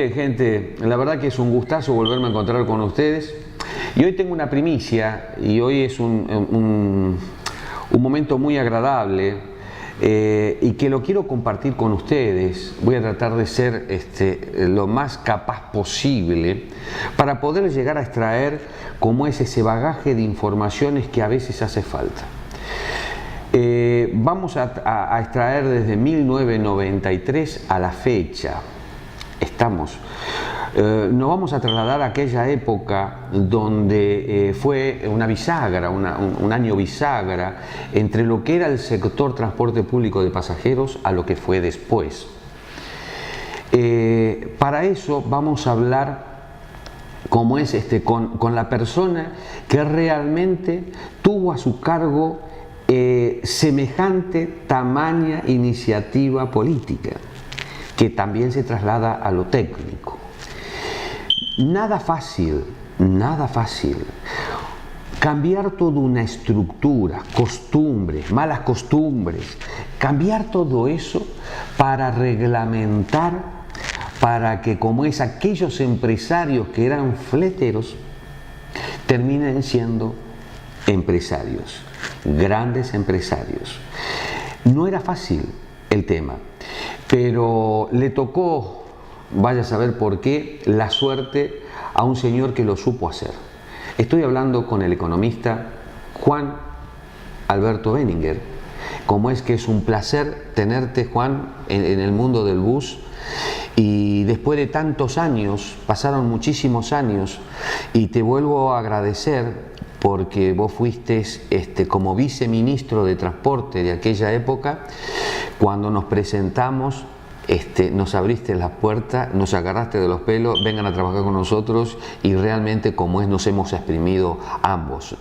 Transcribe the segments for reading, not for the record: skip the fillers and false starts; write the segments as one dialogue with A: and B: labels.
A: Bien, gente, la verdad que es un gustazo volverme a encontrar con ustedes. Y hoy tengo una primicia y hoy es un momento muy agradable y que lo quiero compartir con ustedes. Voy a tratar de ser lo más capaz posible para poder llegar a extraer cómo es ese bagaje de informaciones que a veces hace falta. Vamos a extraer desde 1993 a la fecha. Nos vamos a trasladar a aquella época donde fue una bisagra, un año bisagra entre lo que era el sector transporte público de pasajeros a lo que fue después. Para eso vamos a hablar cómo es con la persona que realmente tuvo a su cargo semejante tamaña iniciativa política, que también se traslada a lo técnico. Nada fácil, nada fácil. Cambiar toda una estructura, costumbres, malas costumbres, cambiar todo eso para reglamentar, para que como es aquellos empresarios que eran fleteros, terminen siendo empresarios, grandes empresarios. No era fácil el tema, pero le tocó, vaya a saber por qué, la suerte a un señor que lo supo hacer. Estoy hablando con el economista Juan Alberto Benninger. Como es que es un placer tenerte, Juan, en el mundo del bus. Y después de tantos años, pasaron muchísimos años, y te vuelvo a agradecer porque vos fuiste como viceministro de Transporte de aquella época. Cuando nos presentamos, nos abriste las puertas, nos agarraste de los pelos, vengan a trabajar con nosotros, y realmente como es nos hemos exprimido ambos,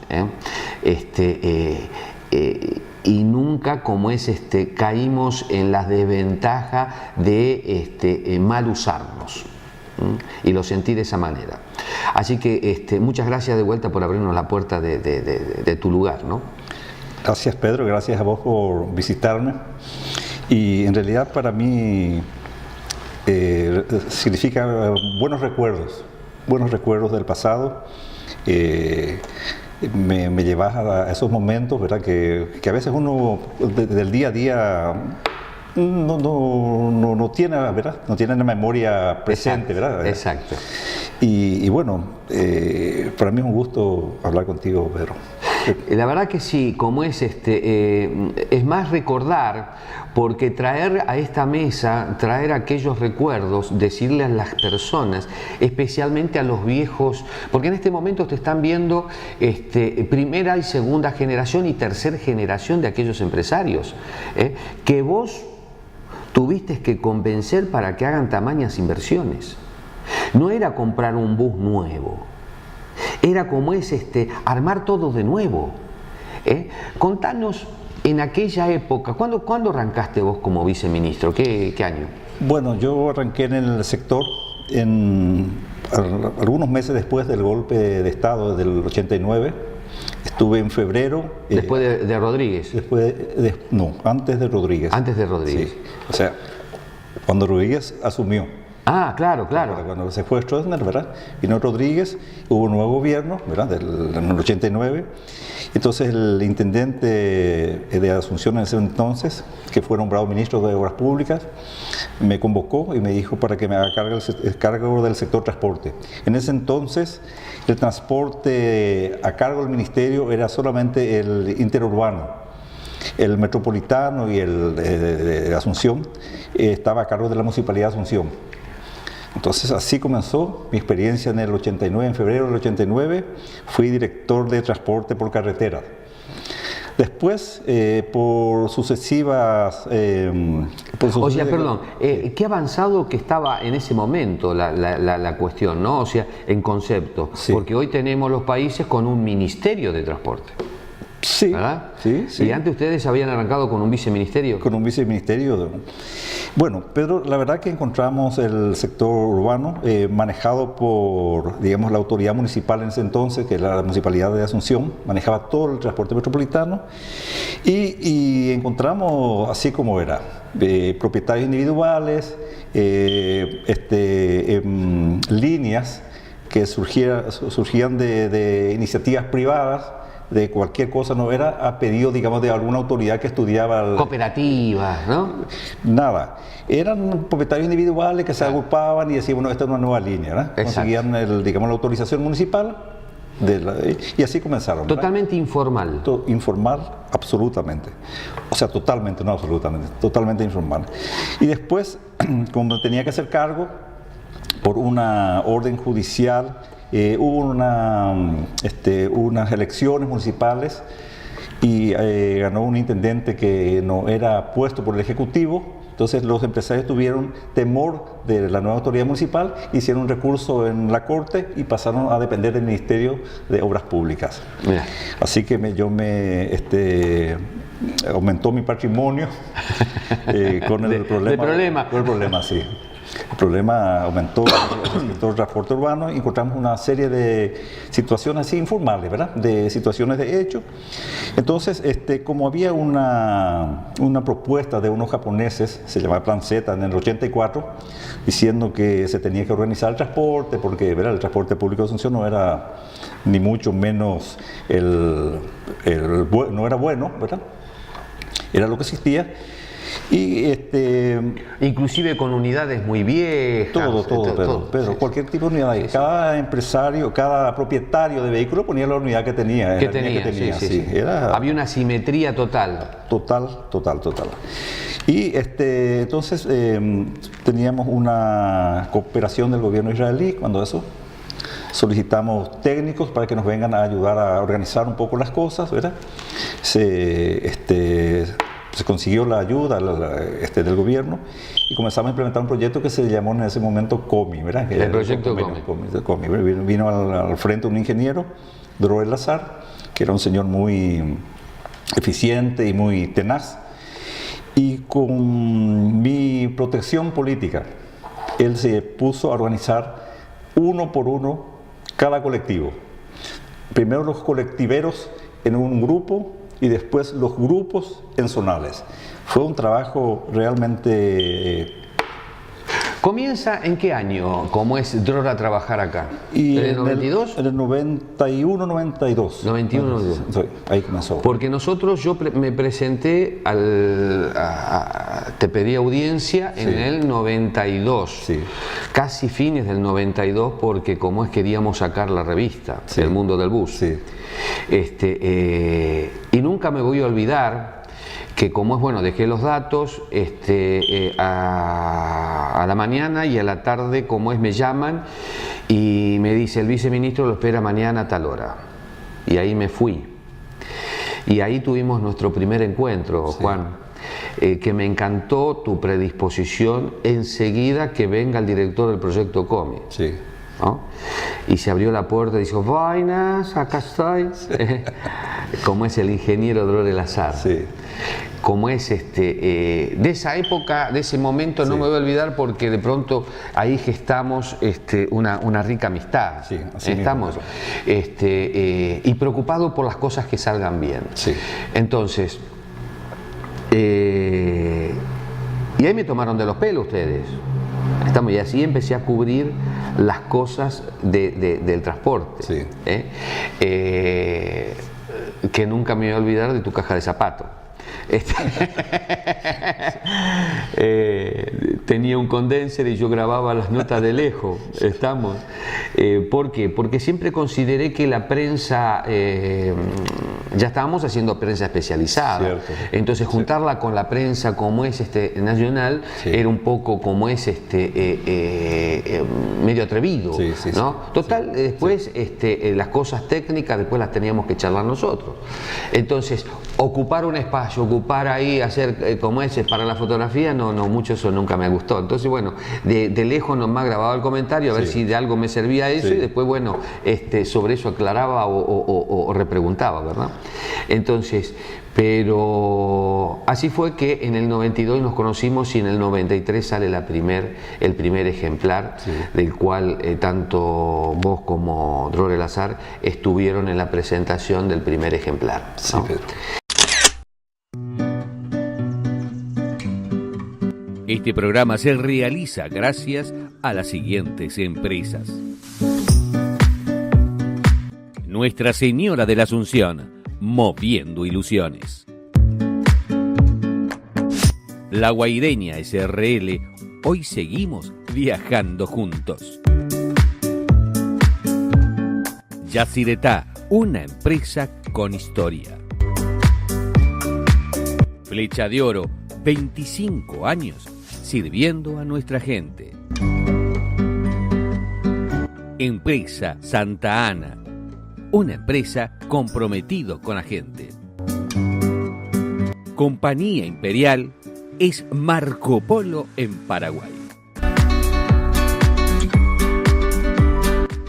A: y nunca como es caímos en la desventaja de mal usarnos, y lo sentí de esa manera. Así que muchas gracias de vuelta por abrirnos la puerta de tu lugar, ¿no?
B: Gracias, Pedro, gracias a vos por visitarme. Y en realidad para mí significa buenos recuerdos del pasado. Me llevas a esos momentos, ¿verdad? Que a veces uno del día a día no tiene, ¿verdad? No tiene la memoria presente,
A: exacto,
B: ¿verdad?
A: Exacto.
B: Y bueno, para mí es un gusto hablar contigo, Pedro.
A: La verdad que sí, como es más recordar, porque traer a esta mesa, traer aquellos recuerdos, decirle a las personas, especialmente a los viejos, porque en este momento te están viendo primera y segunda generación y tercera generación de aquellos empresarios, que vos tuviste que convencer para que hagan tamañas inversiones. No era comprar un bus nuevo, era como es armar todo de nuevo. Contanos, en aquella época, ¿cuándo arrancaste vos como viceministro? ¿Qué año?
B: Bueno, yo arranqué en el sector algunos meses después del golpe de Estado del 89. Estuve en febrero.
A: ¿Después de Rodríguez?
B: No, antes de Rodríguez.
A: Antes de Rodríguez.
B: Sí. O sea, cuando Rodríguez asumió.
A: Ah, claro.
B: Cuando se fue Stroessner, ¿verdad? Vino Rodríguez, hubo un nuevo gobierno, ¿verdad? En el 89. Entonces el intendente de Asunción en ese entonces, que fue nombrado ministro de Obras Públicas, me convocó y me dijo para que me haga cargo del sector transporte. En ese entonces el transporte a cargo del ministerio era solamente el interurbano. El metropolitano y el de Asunción estaba a cargo de la Municipalidad de Asunción. Entonces así comenzó mi experiencia en el 89, en febrero del 89, fui director de transporte por carretera. Después, por sucesivas...
A: qué avanzado que estaba en ese momento la cuestión, ¿no? O sea, en concepto, sí. Porque hoy tenemos los países con un ministerio de transporte.
B: Sí,
A: ¿verdad?
B: sí, sí.
A: Y antes ustedes habían arrancado con un viceministerio.
B: Con un viceministerio. Bueno, pero la verdad que encontramos el sector urbano manejado por, digamos, la autoridad municipal en ese entonces, que era la Municipalidad de Asunción, manejaba todo el transporte metropolitano, y encontramos así como era, propietarios individuales, líneas que surgían de iniciativas privadas, de cualquier cosa, no era a pedido, digamos, de alguna autoridad que estudiaba.
A: Cooperativas, ¿no?
B: Nada. Eran propietarios individuales que se agrupaban y decían, bueno, esta es una nueva línea, ¿verdad? Conseguían, digamos, la autorización municipal y así comenzaron, ¿verdad?
A: Totalmente informal.
B: Informal, absolutamente. O sea, totalmente, no absolutamente, totalmente informal. Y después, como tenía que hacer cargo por una orden judicial, hubo unas elecciones municipales y ganó un intendente que no era puesto por el Ejecutivo. Entonces los empresarios tuvieron temor de la nueva autoridad municipal, hicieron un recurso en la Corte y pasaron a depender del Ministerio de Obras Públicas. Mira. Así que aumentó mi patrimonio con el problema. Con el problema, sí. El problema aumentó en el transporte urbano y encontramos una serie de situaciones así informales, ¿verdad? De situaciones de hecho. Entonces, como había una propuesta de unos japoneses, se llamaba Plan Z en el 84, diciendo que se tenía que organizar el transporte, porque ¿verdad? El transporte público de Asunción no era ni mucho menos no era bueno, ¿verdad? Era lo que existía. Y
A: inclusive con unidades muy viejas.
B: Todo, Pedro, cualquier tipo de unidad. Cada empresario, cada propietario de vehículo ponía la unidad que tenía.
A: Había una simetría total.
B: Total. Y entonces teníamos una cooperación del gobierno israelí cuando eso. Solicitamos técnicos para que nos vengan a ayudar a organizar un poco las cosas, ¿verdad? Se consiguió la ayuda del gobierno y comenzamos a implementar un proyecto que se llamó en ese momento COMI, ¿verdad?
A: El proyecto
B: COMI. Vino al frente un ingeniero, Droel Lazar, que era un señor muy eficiente y muy tenaz, y con mi protección política, él se puso a organizar uno por uno cada colectivo. Primero los colectiveros en un grupo, y después los grupos en zonales. Fue un trabajo realmente...
A: ¿Comienza en qué año, como es DROR, a trabajar acá?
B: ¿En
A: el 92?
B: En el 91, 92.
A: 91, 92.
B: Sí, ahí comenzó.
A: Porque yo me presenté, te pedí audiencia en el 92, casi fines del 92, porque como es queríamos sacar la revista, El Mundo del Bus.
B: Sí.
A: Y nunca me voy a olvidar que como es bueno, dejé los datos a la mañana y a la tarde, como es, me llaman y me dice: el viceministro lo espera mañana a tal hora. Y ahí me fui. Y ahí tuvimos nuestro primer encuentro, Juan, que me encantó tu predisposición enseguida que venga el director del proyecto COMI.
B: Sí.
A: ¿No? Y se abrió la puerta y dijo: vainas, acá estoy. Como es el ingeniero Droel Lazar.
B: Sí.
A: Como es de esa época, de ese momento, no me voy a olvidar, porque de pronto ahí gestamos una rica amistad.
B: Sí, así
A: estamos y preocupados por las cosas que salgan bien.
B: Sí.
A: Entonces, y ahí me tomaron de los pelos ustedes. Y así empecé a cubrir las cosas del transporte.
B: Sí.
A: Que nunca me voy a olvidar de tu caja de zapatos. Tenía un condenser y yo grababa las notas de lejos. ¿Por qué? Porque siempre consideré que la prensa, ya estábamos haciendo prensa especializada.
B: Cierto.
A: Entonces juntarla con la prensa como es nacional, era un poco como es medio atrevido, ¿no? Total, después las cosas técnicas después las teníamos que charlar nosotros. Entonces, ocupar un espacio, ocupar ahí, hacer como ese para la fotografía, no, mucho eso nunca me gustó. Entonces, bueno, de lejos nomás grababa el comentario, a ver si de algo me servía eso, y después, bueno, sobre eso aclaraba o repreguntaba, ¿verdad? Entonces, pero así fue que en el 92 nos conocimos y en el 93 sale el primer ejemplar, del cual tanto vos como Dror El Azhar estuvieron en la presentación del primer ejemplar, ¿no?
B: Sí, Pedro.
C: Este programa se realiza gracias a las siguientes empresas: Nuestra Señora de la Asunción, moviendo ilusiones. La Guaireña SRL, hoy seguimos viajando juntos. Yacyretá, una empresa con historia. Flecha de Oro, 25 años sirviendo a nuestra gente. Empresa Santa Ana, una empresa comprometido con la gente. Compañía Imperial es Marco Polo en Paraguay.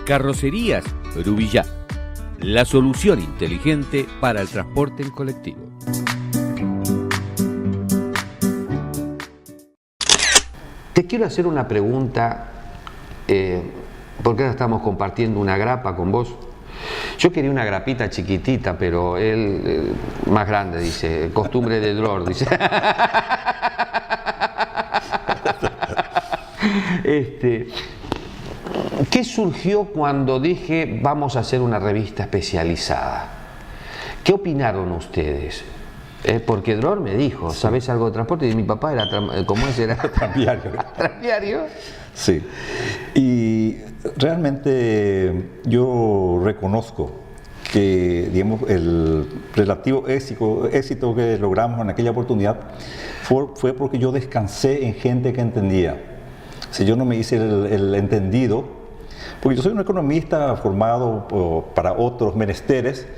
C: Carrocerías Rubillá, la solución inteligente para el transporte en colectivo.
A: Te quiero hacer una pregunta, porque ahora estamos compartiendo una grapa con vos. Yo quería una grapita chiquitita, pero él más grande, dice, costumbre de Dror, dice. ¿Qué surgió cuando dije vamos a hacer una revista especializada? ¿Qué opinaron ustedes? Porque Dror me dijo, ¿sabes algo de transporte? Y mi papá era, ¿cómo es? Era
B: Tranviario.
A: ¿Tranviario?
B: Sí. Y realmente yo reconozco que, digamos, el relativo éxito que logramos en aquella oportunidad fue porque yo descansé en gente que entendía. Si yo no me hice el entendido, porque yo soy un economista formado para otros menesteres,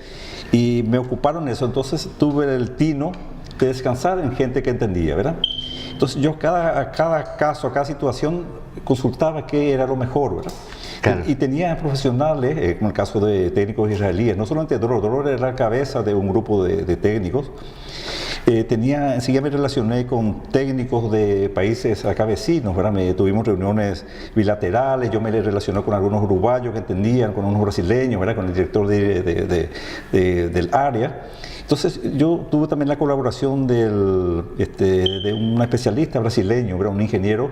B: y me ocuparon eso, entonces tuve el tino de descansar en gente que entendía, ¿verdad? Entonces yo a cada caso, a cada situación, consultaba qué era lo mejor, ¿verdad? Claro. Y tenía profesionales, como el caso de técnicos israelíes, no solamente Dror era la cabeza de un grupo de técnicos. Enseguida me relacioné con técnicos de países acá vecinos, ¿verdad? Tuvimos reuniones bilaterales, yo me relacioné con algunos uruguayos que entendían, con unos brasileños, ¿verdad? Con el director del área. Entonces yo tuve también la colaboración de un especialista brasileño, ¿verdad? Un ingeniero,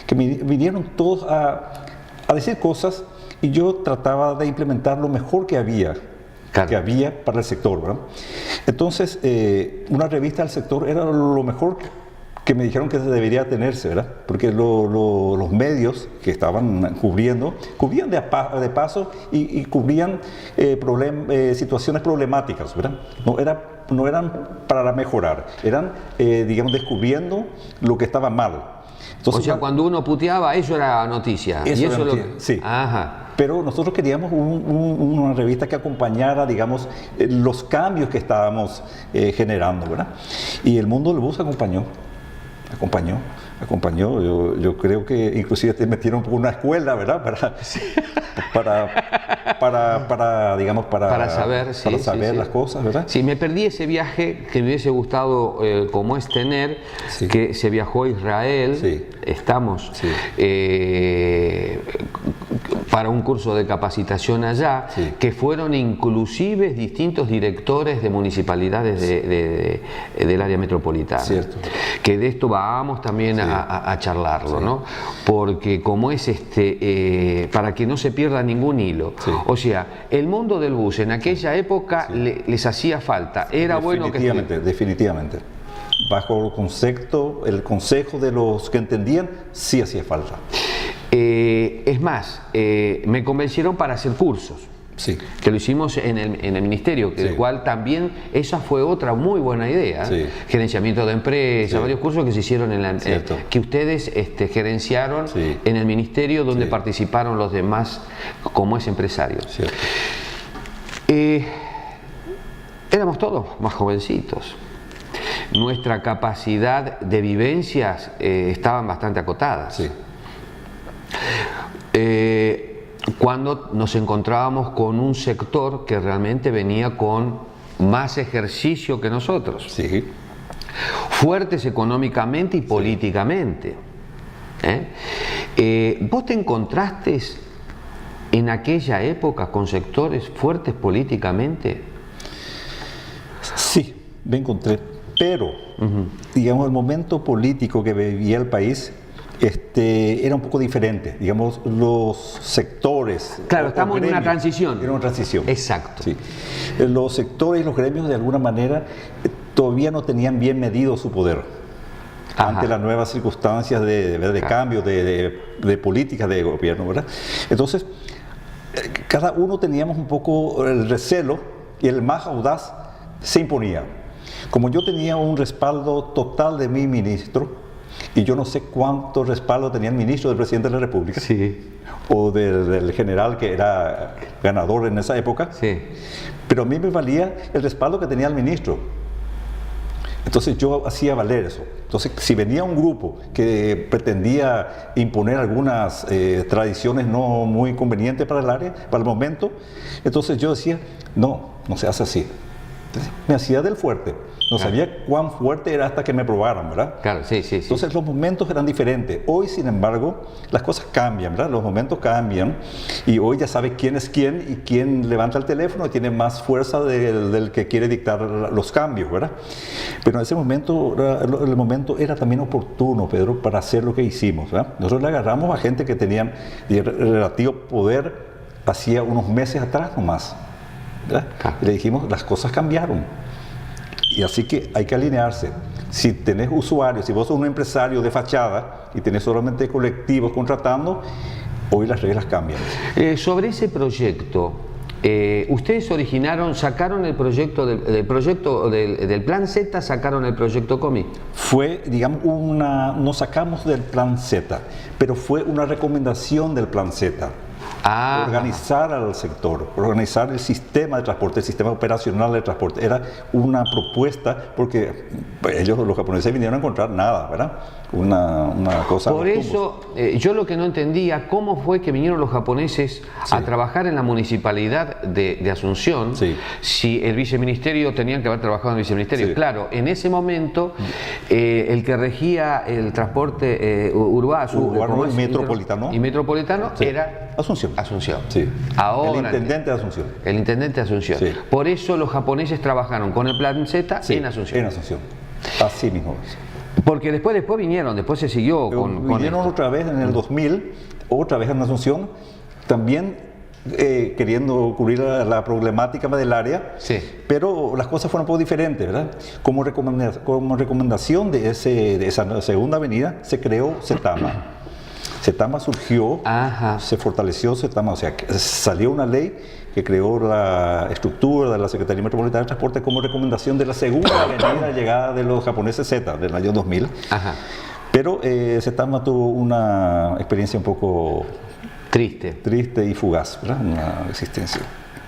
B: que vinieron todos a decir cosas y yo trataba de implementar lo mejor que había. Claro. Que había para el sector, ¿verdad? Entonces, una revista del sector era lo mejor que me dijeron que debería tenerse, ¿verdad? Porque los medios que estaban cubrían de paso y cubrían situaciones problemáticas, ¿verdad? No eran para mejorar, eran, digamos, descubriendo lo que estaba mal. Entonces,
A: o sea, cuando uno puteaba, eso era noticia.
B: Eso era noticia, sí.
A: Ajá.
B: Pero nosotros queríamos una revista que acompañara, digamos, los cambios que estábamos generando, ¿verdad? Y el mundo del bus acompañó. Yo creo que inclusive te metieron por una escuela, ¿verdad? Para saber las cosas, ¿verdad?
A: Sí, me perdí ese viaje que me hubiese gustado, como es tener, que se viajó a Israel, estamos, para un curso de capacitación allá, que fueron inclusive distintos directores de municipalidades del área metropolitana.
B: Cierto.
A: Que de esto vamos también a charlarlo, ¿no? Porque como es para que no se pierda ningún hilo. O sea, el mundo del bus en aquella época les hacía falta. Era bueno que...
B: Definitivamente. Bajo el consejo de los que entendían, sí hacía falta.
A: Es más, me convencieron para hacer cursos.
B: Sí.
A: Que lo hicimos en el ministerio, el cual también esa fue otra muy buena idea. Gerenciamiento de empresas, varios cursos que se hicieron que ustedes gerenciaron en el ministerio, donde participaron los demás como es empresarios. Éramos todos más jovencitos. nuestra capacidad de vivencias estaban bastante acotadas.
B: Sí.
A: Cuando nos encontrábamos con un sector que realmente venía con más ejercicio que nosotros,
B: Sí.
A: fuertes económicamente y políticamente. ¿Vos te encontraste en aquella época con sectores fuertes políticamente?
B: Sí, me encontré, pero digamos el momento político que vivía el país era un poco diferente, digamos los sectores.
A: Claro,
B: o
A: estamos en una
B: gremios,
A: transición.
B: Era una transición.
A: Exacto.
B: Sí. Los sectores y los gremios de alguna manera todavía no tenían bien medido su poder.
A: Ajá.
B: Ante las nuevas circunstancias de
A: Claro.
B: cambio de políticas de gobierno, ¿verdad? Entonces, cada uno teníamos un poco el recelo y el más audaz se imponía. Como yo tenía un respaldo total de mi ministro, y yo no sé cuánto respaldo tenía el ministro del presidente de la República,
A: Sí,
B: o del general que era ganador en esa época,
A: sí.
B: pero a mí me valía el respaldo que tenía el ministro. Entonces yo hacía valer eso. Entonces, si venía un grupo que pretendía imponer algunas tradiciones no muy convenientes para el área, para el momento, entonces yo decía, no se hace así. Entonces, me hacía del fuerte. No sabía cuán fuerte era hasta que me probaran, ¿verdad?
A: Claro, sí.
B: Entonces los momentos eran diferentes. Hoy, sin embargo, las cosas cambian, ¿verdad? Los momentos cambian y hoy ya sabe quién es quién y quién levanta el teléfono y tiene más fuerza del que quiere dictar los cambios, ¿verdad? Pero en ese momento, el momento era también oportuno, Pedro, para hacer lo que hicimos, ¿verdad? Nosotros le agarramos a gente que tenía relativo poder hacía unos meses atrás nomás, ¿verdad? Y le dijimos, las cosas cambiaron. Y así que hay que alinearse. Si tenés usuarios, si vos sos un empresario de fachada y tenés solamente colectivos contratando, hoy las reglas cambian.
A: Sobre ese proyecto, ustedes sacaron el proyecto del Plan Z, sacaron el proyecto COMI.
B: Fue, digamos, nos sacamos del Plan Z, pero fue una recomendación del Plan Z. Organizar al sector, organizar el sistema de transporte, el sistema operacional de transporte. Era una propuesta porque los japoneses vinieron a encontrar nada, ¿verdad? Una cosa.
A: Por eso, yo lo que no entendía, ¿cómo fue que vinieron los japoneses a trabajar en la municipalidad de Asunción?
B: Sí.
A: Si el viceministerio tenían que haber trabajado en el viceministerio.
B: Sí.
A: Claro, en ese momento, el que regía el transporte urbano
B: y metropolitano sí.
A: Era
B: Asunción.
A: Sí. Ahora,
B: el intendente de Asunción.
A: El intendente de Asunción. Sí. Por eso los japoneses trabajaron con el Plan Z en Asunción.
B: En Asunción. Así mismo.
A: Porque después vinieron, después se siguió
B: vinieron
A: esto.
B: Otra vez en el 2000, otra vez en Asunción, también queriendo cubrir la problemática del área, pero las cosas fueron un poco diferentes, ¿verdad? Como recomendación de esa segunda avenida se creó CETAMA. CETAMA surgió, se fortaleció CETAMA, o sea, salió una ley que creó la estructura de la Secretaría Metropolitana de Transporte como recomendación de la segunda avenida llegada de los japoneses Z del año 2000. Pero CETAMA tuvo una experiencia un poco triste y fugaz, ¿verdad? Una existencia.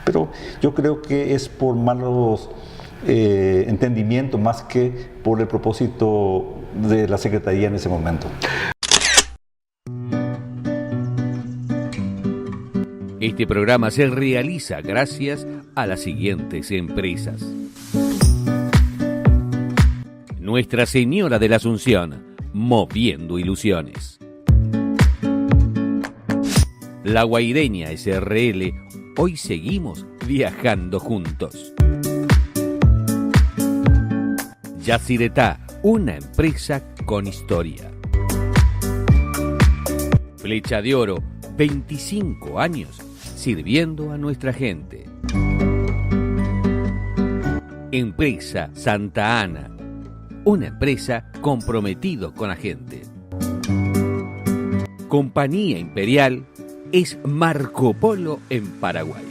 B: Pero yo creo que es por malos entendimientos más que por el propósito de la Secretaría en ese momento.
C: Este programa se realiza gracias a las siguientes empresas: Nuestra Señora de la Asunción, moviendo ilusiones. La Guaireña SRL, hoy seguimos viajando juntos. Yacyretá, una empresa con historia. Flecha de Oro, 25 años sirviendo a nuestra gente. Empresa Santa Ana, una empresa comprometido con la gente. Compañía Imperial es Marco Polo en Paraguay.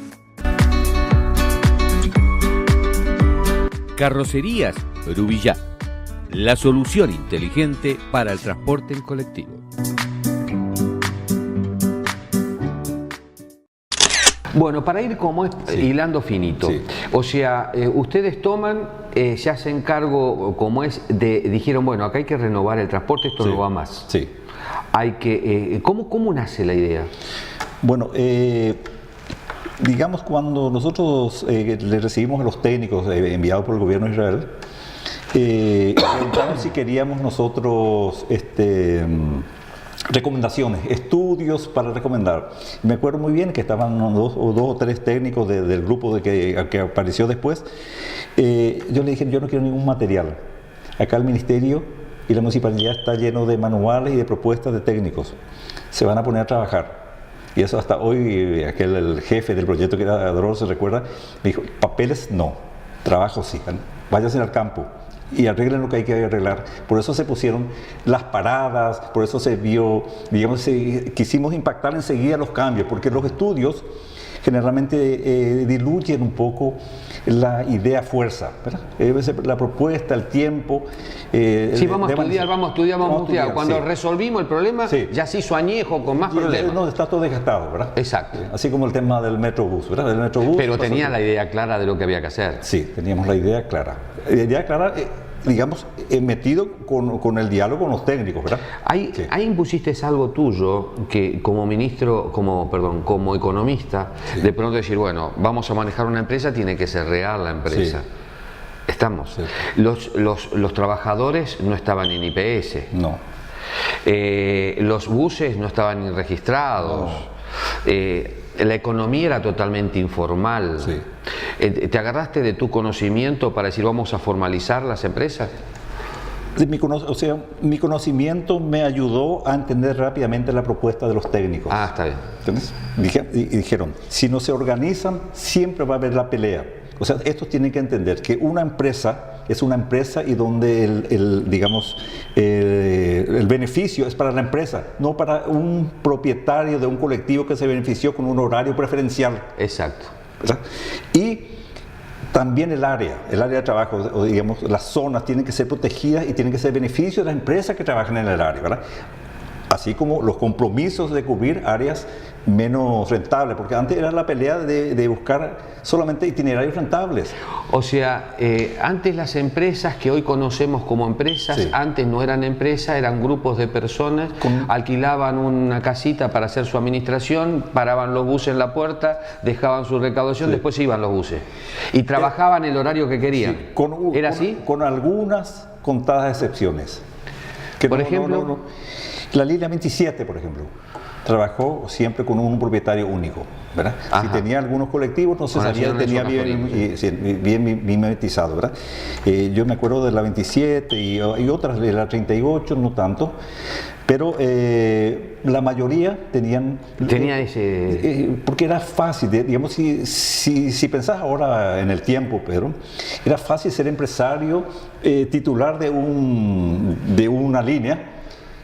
C: Carrocerías Rubillá, la solución inteligente para el transporte en colectivo.
A: Bueno, para ir como hilando finito,
B: Sí.
A: o sea, ustedes toman, se hacen cargo como dijeron, bueno, acá hay que renovar el transporte, esto
B: Sí.
A: no va más.
B: Sí.
A: Hay que, ¿cómo nace la idea?
B: Bueno, digamos cuando nosotros le recibimos a los técnicos enviados por el gobierno de Israel, preguntamos si queríamos nosotros recomendaciones, estudios para recomendar. Me acuerdo muy bien que estaban dos o tres técnicos del grupo que apareció después. Yo le dije, yo no quiero ningún material. Acá el ministerio y la municipalidad está lleno de manuales y de propuestas de técnicos. Se van a poner a trabajar. Y eso hasta hoy, el jefe del proyecto que era Adolfo, se recuerda, me dijo, papeles no, trabajo sí, váyanse al campo y arreglen lo que hay que arreglar. Por eso se pusieron las paradas, por eso se vio, digamos, quisimos impactar enseguida los cambios, porque los estudios generalmente diluyen un poco la idea fuerza, ¿verdad? La propuesta, el tiempo.
A: Sí, vamos a estudiar. Cuando
B: sí.
A: resolvimos el problema,
B: Sí.
A: ya se hizo añejo con más problemas.
B: No, está todo desgastado, ¿verdad?
A: Exacto.
B: Así como el tema del Metrobús, ¿verdad? El Metrobús
A: Pero
B: pasó
A: tenía
B: todo.
A: la idea clara de lo que había que hacer.
B: Sí, teníamos la idea clara. La idea clara, digamos, metido con el diálogo con los técnicos, ¿verdad?
A: Ahí impusiste algo tuyo que como ministro, como economista,
B: Sí.
A: de pronto decir, bueno, vamos a manejar una empresa, tiene que ser real la empresa.
B: Sí.
A: Estamos.
B: Sí.
A: Los trabajadores no estaban en IPS.
B: No.
A: Los buses no estaban ni registrados. La economía era totalmente informal.
B: Sí.
A: ¿Te agarraste de tu conocimiento para decir vamos a formalizar las empresas?
B: Mi conocimiento me ayudó a entender rápidamente la propuesta de los técnicos.
A: Ah, está bien.
B: ¿Entendés? Dijeron, si no se organizan, siempre va a haber la pelea. O sea, estos tienen que entender que una empresa es una empresa y donde el beneficio es para la empresa, no para un propietario de un colectivo que se benefició con un horario preferencial.
A: Exacto.
B: ¿Verdad? Y también el área de trabajo, o digamos, las zonas tienen que ser protegidas y tienen que ser beneficio de las empresas que trabajan en el área, ¿verdad? Así como los compromisos de cubrir áreas menos rentables, porque antes era la pelea de buscar solamente itinerarios rentables.
A: O sea, antes las empresas que hoy conocemos como empresas,
B: Sí.
A: antes no eran empresas, eran grupos de personas, alquilaban una casita para hacer su administración, paraban los buses en la puerta, dejaban su recaudación,
B: Sí.
A: después iban los buses. Y trabajaban el horario que querían.
B: Sí,
A: ¿Era así?
B: Con algunas contadas excepciones. Que
A: Por ejemplo.
B: La línea 27, por ejemplo, trabajó siempre con un propietario único, ¿verdad?
A: Ajá.
B: Si tenía algunos colectivos, no se
A: Con
B: sabía,
A: acciones
B: tenía
A: zonas
B: bien mimetizado, ¿verdad? Yo me acuerdo de la 27 y otras de la 38, no tanto, pero la mayoría tenían...
A: Tenía ese...
B: porque era fácil, digamos, si pensás ahora en el tiempo, Pedro, era fácil ser empresario, titular de una línea,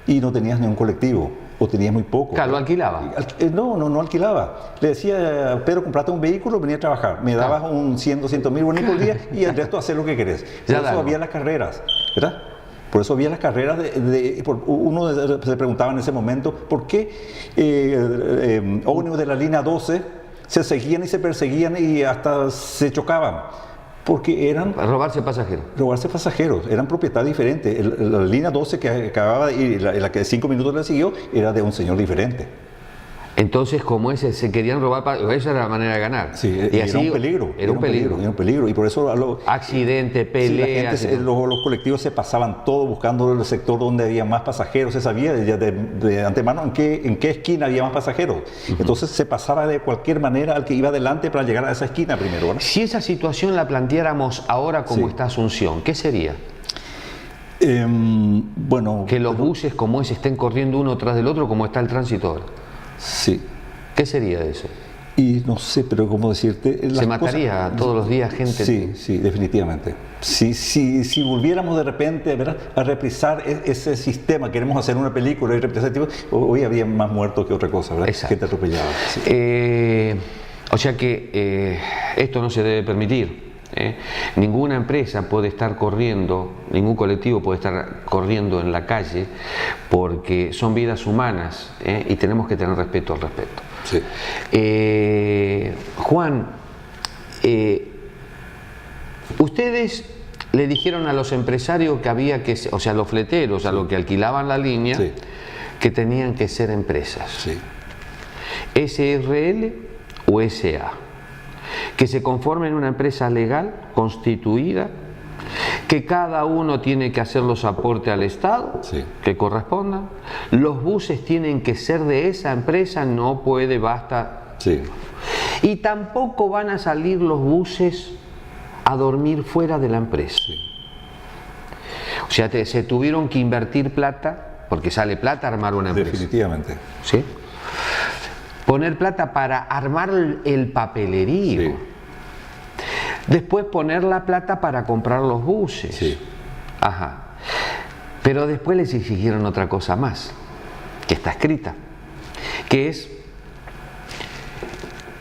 B: y no tenías ni un colectivo, o tenías muy poco.
A: Claro, lo alquilaba.
B: No alquilaba. Le decía, Pedro, comprate un vehículo, venía a trabajar. Me dabas un 100, 200 mil bonitos al día y el resto hacer lo que querés. Por eso había las carreras, ¿verdad? Por eso había las carreras uno se preguntaba en ese momento, ¿por qué ómnibus de la línea 12 se seguían y se perseguían y hasta se chocaban? Porque eran...
A: Robarse pasajeros.
B: Eran propiedad diferente. La línea 12 que acababa de ir, la que 5 minutos le siguió, era de un señor diferente.
A: Entonces, como se querían robar, esa era la manera de ganar.
B: Sí,
A: y
B: era
A: así,
B: un peligro.
A: Era un peligro.
B: Y por eso...
A: Accidente, pelea.
B: Sí, los colectivos se pasaban todo buscando el sector donde había más pasajeros. Se sabía ya de antemano en qué esquina había más pasajeros. Entonces se pasaba de cualquier manera al que iba adelante para llegar a esa esquina primero, ¿verdad?
A: Si esa situación la planteáramos ahora como
B: Sí.
A: está Asunción, ¿qué sería?
B: Bueno...
A: Que los buses como ese estén corriendo uno tras del otro como está el tránsito ahora.
B: Sí.
A: ¿Qué sería de eso?
B: Y no sé, pero cómo decirte...
A: Se mataría todos los días gente.
B: Sí, definitivamente. Si volviéramos de repente, ¿verdad?, a reprisar ese sistema, queremos hacer una película y reprisar, hoy habría más muertos que otra cosa, ¿verdad?
A: Exacto.
B: Gente atropellada. Sí.
A: O sea que esto no se debe permitir. Ninguna empresa puede estar corriendo, ningún colectivo puede estar corriendo en la calle porque son vidas humanas y tenemos que tener respeto al respeto.
B: Sí.
A: Juan, ustedes le dijeron a los empresarios que había que, o sea, a los fleteros, a los que alquilaban la línea,
B: Sí.
A: que tenían que ser empresas.
B: Sí.
A: SRL o SA, que se conformen una empresa legal, constituida, que cada uno tiene que hacer los aportes al Estado
B: Sí.
A: que correspondan, los buses tienen que ser de esa empresa, no puede, basta,
B: Sí.
A: y tampoco van a salir los buses a dormir fuera de la empresa.
B: Sí.
A: O sea, se tuvieron que invertir plata, porque sale plata armar una empresa.
B: Definitivamente.
A: ¿Sí? Poner plata para armar el papelerío.
B: Sí.
A: Después poner la plata para comprar los buses.
B: Sí.
A: Ajá. Pero después les exigieron otra cosa más, que está escrita, que es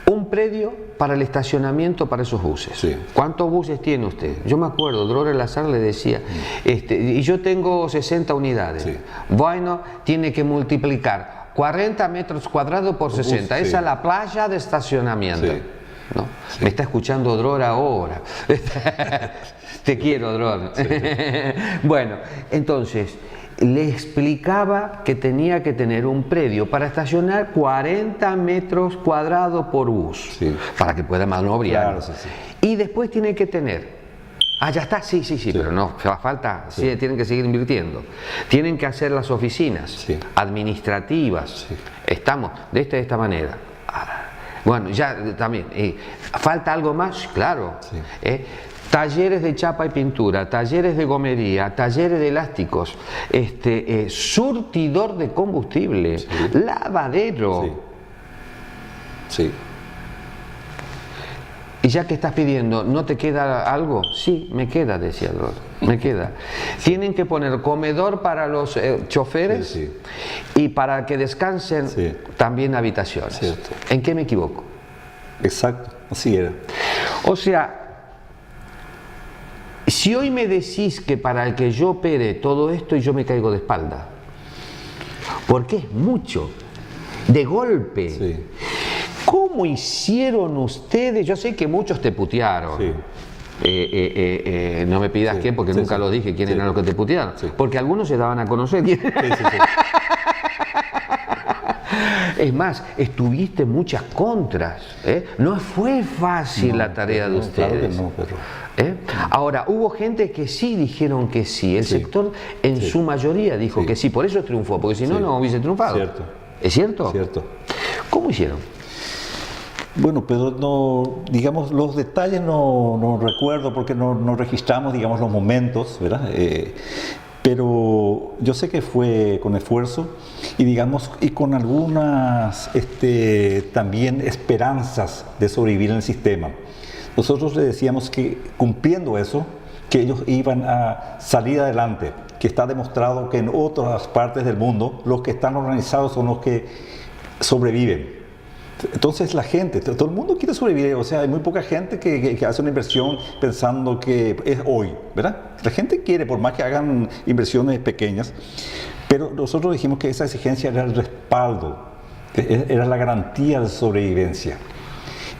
A: un predio para el estacionamiento para esos buses.
B: Sí.
A: ¿Cuántos buses tiene usted? Yo me acuerdo, Dror Lazar le decía, y yo tengo 60 unidades.
B: Sí.
A: Bueno, tiene que multiplicar 40 metros cuadrados por 60.
B: Sí.
A: Esa es la playa de estacionamiento.
B: Sí.
A: ¿No?
B: Sí.
A: Me está escuchando Dror ahora. Te quiero, Dror.
B: Sí.
A: Bueno, entonces, le explicaba que tenía que tener un predio para estacionar 40 metros cuadrados por bus,
B: Sí.
A: para que pueda maniobrar.
B: Claro, sí, sí.
A: Y después tiene que tener, ya está, sí, pero no, falta, sí, tienen que seguir invirtiendo. Tienen que hacer las oficinas
B: Sí.
A: administrativas.
B: Sí.
A: Estamos de esta manera. Bueno, ya también, ¿falta algo más? Claro.
B: Sí.
A: Talleres de chapa y pintura, talleres de gomería, talleres de elásticos, surtidor de combustible,
B: Sí.
A: lavadero.
B: Sí. Sí.
A: Y ya que estás pidiendo, ¿no te queda algo? Sí, me queda, decía Dror, me queda. Tienen que poner comedor para los choferes,
B: Sí,
A: y para que descansen
B: Sí.
A: también habitaciones.
B: Cierto.
A: ¿En qué me equivoco?
B: Exacto. Así era.
A: O sea, si hoy me decís que para que yo opere todo esto y yo me caigo de espalda, porque es mucho, de golpe.
B: Sí.
A: ¿Cómo hicieron ustedes? Yo sé que muchos te putearon.
B: Sí.
A: No me pidas
B: Sí,
A: quién, porque
B: sí,
A: nunca
B: sí.
A: lo dije, quién
B: Sí.
A: eran los que te putearon.
B: Sí.
A: Porque algunos se daban a conocer.
B: Sí, sí.
A: Es más, estuviste muchas contras. No fue fácil la tarea de
B: No, claro que
A: ustedes.
B: no, pero...
A: Ahora, hubo gente que sí dijeron que sí. El
B: Sí.
A: sector en
B: Sí.
A: su mayoría dijo
B: Sí.
A: que sí, por eso triunfó, porque si no,
B: Sí.
A: no hubiese triunfado.
B: Cierto.
A: ¿Es cierto?
B: Cierto.
A: ¿Cómo hicieron?
B: Bueno, pero no, digamos, los detalles no recuerdo porque no registramos, digamos, los momentos, ¿verdad? Pero yo sé que fue con esfuerzo y, digamos, y con algunas también esperanzas de sobrevivir en el sistema. Nosotros le decíamos que cumpliendo eso, que ellos iban a salir adelante, que está demostrado que en otras partes del mundo los que están organizados son los que sobreviven. Entonces la gente, todo el mundo quiere sobrevivir, o sea, hay muy poca gente que hace una inversión pensando que es hoy, ¿verdad? La gente quiere, por más que hagan inversiones pequeñas, pero nosotros dijimos que esa exigencia era el respaldo, era la garantía de sobrevivencia.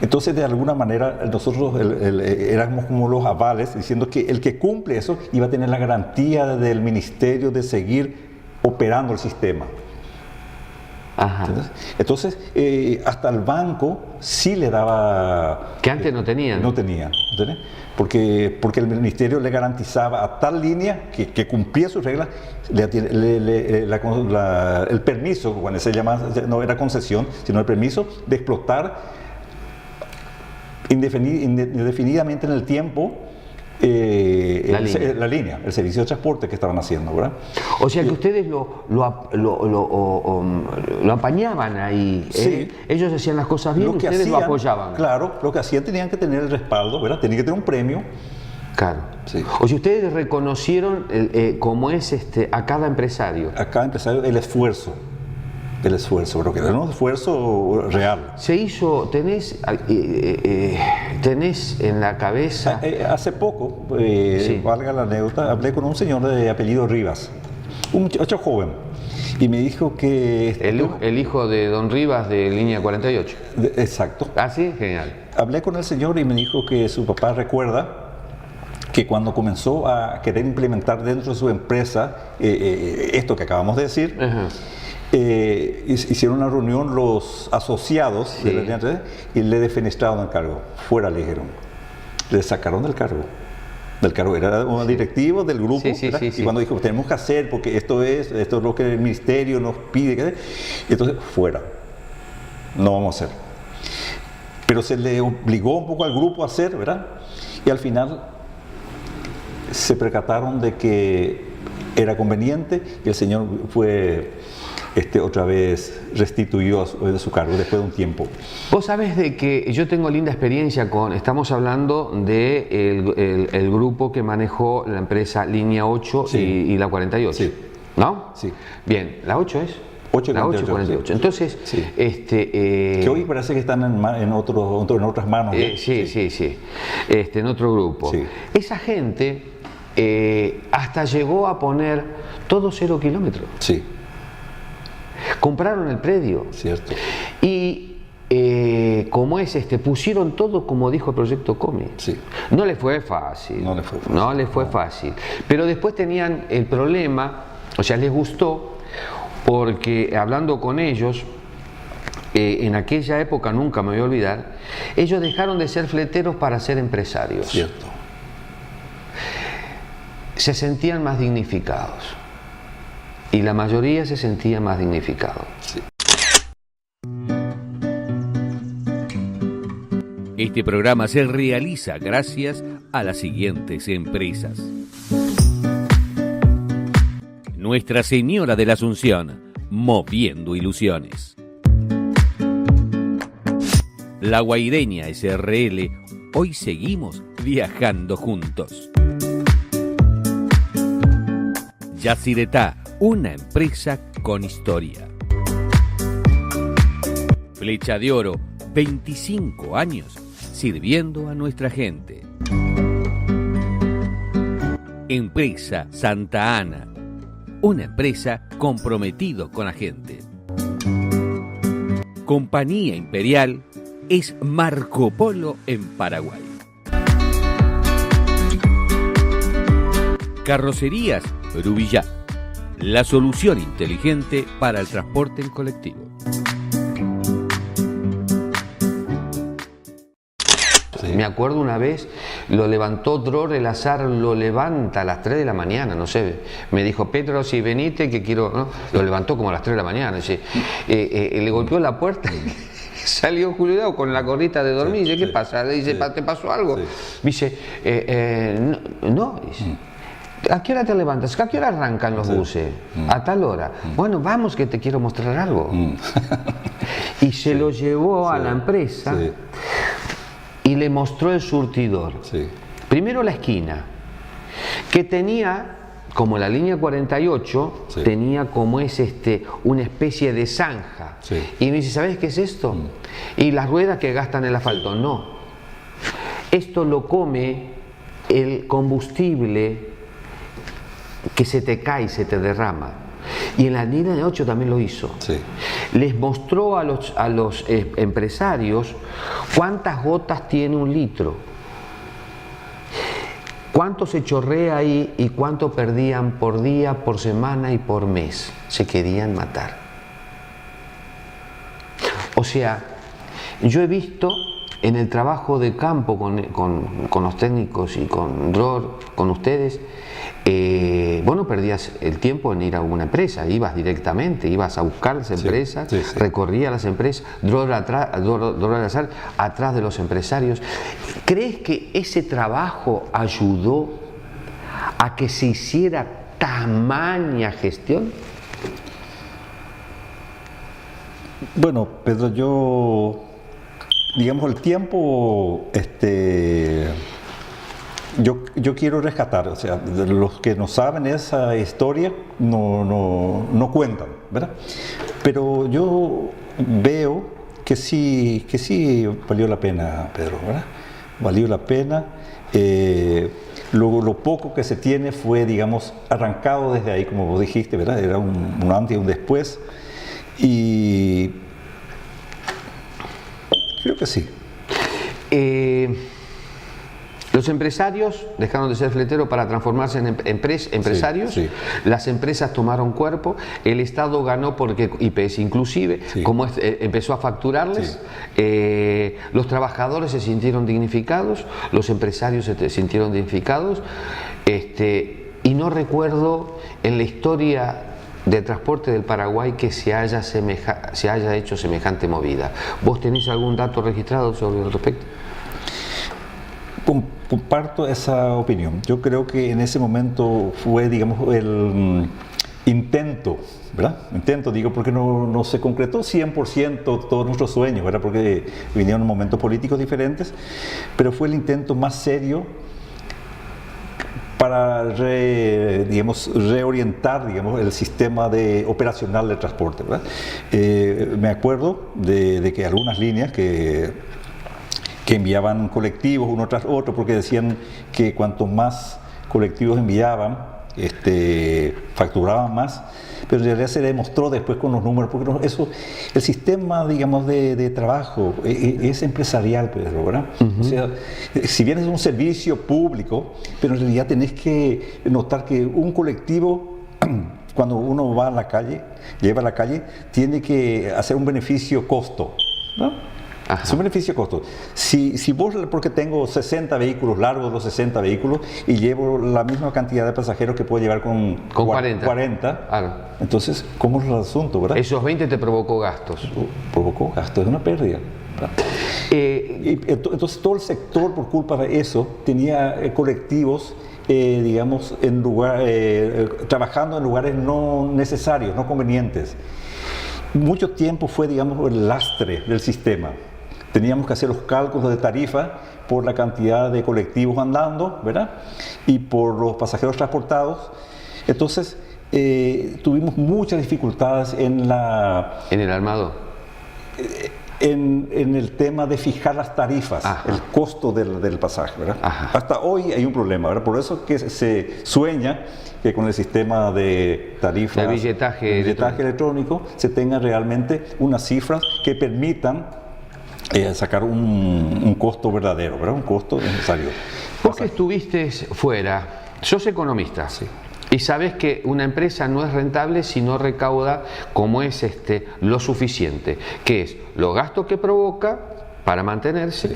B: Entonces, de alguna manera, nosotros éramos como los avales, diciendo que el que cumple eso iba a tener la garantía del ministerio de seguir operando el sistema.
A: Ajá.
B: Entonces, hasta el banco sí le daba...
A: Que antes no tenían.
B: No tenían, ¿entendés? Porque el ministerio le garantizaba a tal línea que cumplía sus reglas, el permiso, cuando se llamaba, no era concesión, sino el permiso de explotar indefinidamente en el tiempo la línea, el servicio de transporte que estaban haciendo, ¿verdad?
A: O sea que ustedes lo apañaban ahí.
B: Sí.
A: Ellos hacían las cosas bien, ustedes lo apoyaban.
B: Claro, lo que hacían tenían que tener el respaldo, ¿verdad? Tenían que tener un premio.
A: Claro.
B: Sí.
A: O sea, ustedes reconocieron cómo es a cada empresario.
B: A cada empresario el esfuerzo, pero que era un esfuerzo real.
A: Se hizo, tenés en la cabeza...
B: Hace poco,
A: Sí.
B: valga la anécdota, hablé con un señor de apellido Rivas, un muchacho joven, y me dijo que...
A: El hijo de Don Rivas de línea 48.
B: Exacto.
A: Ah, sí, genial.
B: Hablé con el señor y me dijo que su papá recuerda que cuando comenzó a querer implementar dentro de su empresa esto que acabamos de decir, hicieron una reunión los asociados de la línea 3 y le defenestraron el cargo. Fuera, le dijeron. Le sacaron del cargo. Era un directivo del grupo, y cuando dijo, tenemos que hacer porque esto es lo que el ministerio nos pide, y entonces fuera, no vamos a hacer. Pero se le obligó un poco al grupo a hacer, ¿verdad? Y al final se percataron de que era conveniente y el señor fue otra vez restituyó de su cargo después de un tiempo.
A: Vos sabés de que yo tengo linda experiencia estamos hablando de el grupo que manejó la empresa Línea 8 y la 48,
B: sí.
A: ¿no?
B: Sí.
A: Bien, ¿la 8 es?
B: 8 y 48.
A: 48. Sí. Entonces,
B: sí. Que hoy parece que están en otras manos.
A: Sí. En otro grupo.
B: Sí.
A: Esa gente hasta llegó a poner todo 0 kilómetros.
B: Sí.
A: Compraron el predio.
B: Cierto.
A: Y como pusieron todo como dijo el proyecto COMI.
B: Sí.
A: No le fue fácil. No le fue fácil. Pero después tenían el problema, o sea, les gustó, porque hablando con ellos, en aquella época, nunca me voy a olvidar, ellos dejaron de ser fleteros para ser empresarios.
B: Cierto.
A: Se sentían más dignificados. Y la mayoría se sentía más dignificado.
B: Sí.
C: Este programa se realiza gracias a las siguientes empresas: Nuestra Señora de la Asunción, moviendo ilusiones. La Guaireña SRL, hoy seguimos viajando juntos. Yacyretá, una empresa con historia. Flecha de Oro, 25 años sirviendo a nuestra gente. Empresa Santa Ana, una empresa comprometido con la gente. Compañía Imperial es Marco Polo en Paraguay. Carrocerías Rubillá, la solución inteligente para el transporte en colectivo.
A: Sí. Me acuerdo una vez, lo levantó Dror el azar, lo levanta a las 3 de la mañana, no sé, me dijo, Pedro, si venite que quiero, ¿no? Lo levantó como a las 3 de la mañana, dice, le golpeó la puerta. Salió Julio con la gorrita de dormir, dice, ¿qué pasa? Le dice, ¿te pasó algo? Dice, no, dice. ¿A qué hora te levantas? ¿A qué hora arrancan los buses? A tal hora. Bueno, vamos que te quiero mostrar algo. Y se lo llevó a la empresa y le mostró el surtidor. Primero la esquina, que tenía, como la línea 48, tenía como una especie de zanja. Y me dice, ¿sabes qué es esto? Y las ruedas que gastan el asfalto. No. Esto lo come el combustible que se te cae, se te derrama. Y en la línea 8 también lo hizo. Les mostró a los empresarios cuántas gotas tiene un litro, cuánto se chorrea ahí y cuánto perdían por día, por semana y por mes. Se querían matar. O sea, yo he visto en el trabajo de campo con los técnicos y con Dror, con ustedes, vos no perdías el tiempo en ir a una empresa, ibas directamente, ibas a buscar las empresas, recorrías las empresas, Dror atrás de los empresarios. ¿Crees que ese trabajo ayudó a que se hiciera tamaña gestión?
B: Bueno, Pedro, digamos, el tiempo, yo quiero rescatar, o sea, de los que no saben esa historia no cuentan, ¿verdad? Pero yo veo que sí valió la pena, Pedro, ¿verdad? Valió la pena. lo poco que se tiene fue, digamos, arrancado desde ahí, como vos dijiste, ¿verdad? Era un antes y un después. Y creo que sí.
A: Los empresarios dejaron de ser fleteros para transformarse en empresarios.
B: Sí, sí.
A: Las empresas tomaron cuerpo. El Estado ganó porque IPS inclusive,
B: Sí.
A: como empezó a facturarles. Los trabajadores se sintieron dignificados, los empresarios se sintieron dignificados. Y no recuerdo en la historia de transporte del Paraguay que se haya hecho semejante movida. ¿Vos tenés algún dato registrado sobre el respecto?
B: Comparto esa opinión. Yo creo que en ese momento fue, digamos, el intento, ¿verdad? Intento, digo, porque no se concretó 100% todos nuestros sueños, ¿verdad? Porque vinieron momentos políticos diferentes, pero fue el intento más serio para reorientar, digamos, el sistema operacional del transporte, ¿verdad? Me acuerdo de que algunas líneas que enviaban colectivos uno tras otro, porque decían que cuanto más colectivos enviaban, facturaban más, pero en realidad se demostró después con los números, porque el sistema, digamos, de trabajo es empresarial, Pedro, ¿verdad? O sea, si bien es un servicio público, pero en realidad tenés que notar que un colectivo, cuando uno va a la calle, lleva a la calle, tiene que hacer un beneficio-costo, ¿no?
A: Ajá.
B: Es un beneficio-costo. Si vos, porque tengo 60 vehículos, largo los 60 vehículos, y llevo la misma cantidad de pasajeros que puedo llevar con 40,
A: Claro.
B: entonces, ¿cómo es el asunto, verdad?
A: Esos 20 te provocó gastos.
B: Provocó gastos, es una pérdida. Entonces, todo el sector, por culpa de eso, tenía colectivos, digamos, trabajando en lugares no necesarios, no convenientes. Mucho tiempo fue, digamos, el lastre del sistema. Teníamos que hacer los cálculos de tarifa por la cantidad de colectivos andando, ¿verdad? Y por los pasajeros transportados. Entonces, tuvimos muchas dificultades en
A: el armado.
B: En el tema de fijar las tarifas,
A: Ajá.
B: el costo del pasaje, ¿verdad?
A: Ajá.
B: Hasta hoy hay un problema, ¿verdad? Por eso que se sueña que con el sistema de tarifas,
A: de billetaje
B: electrónico, se tengan realmente unas cifras que permitan sacar un costo verdadero, ¿verdad? Un costo necesario.
A: Vos que estuviste fuera, sos economista.
B: Sí.
A: Y sabes que una empresa no es rentable si no recauda como es lo suficiente, que es los gastos que provoca para mantenerse,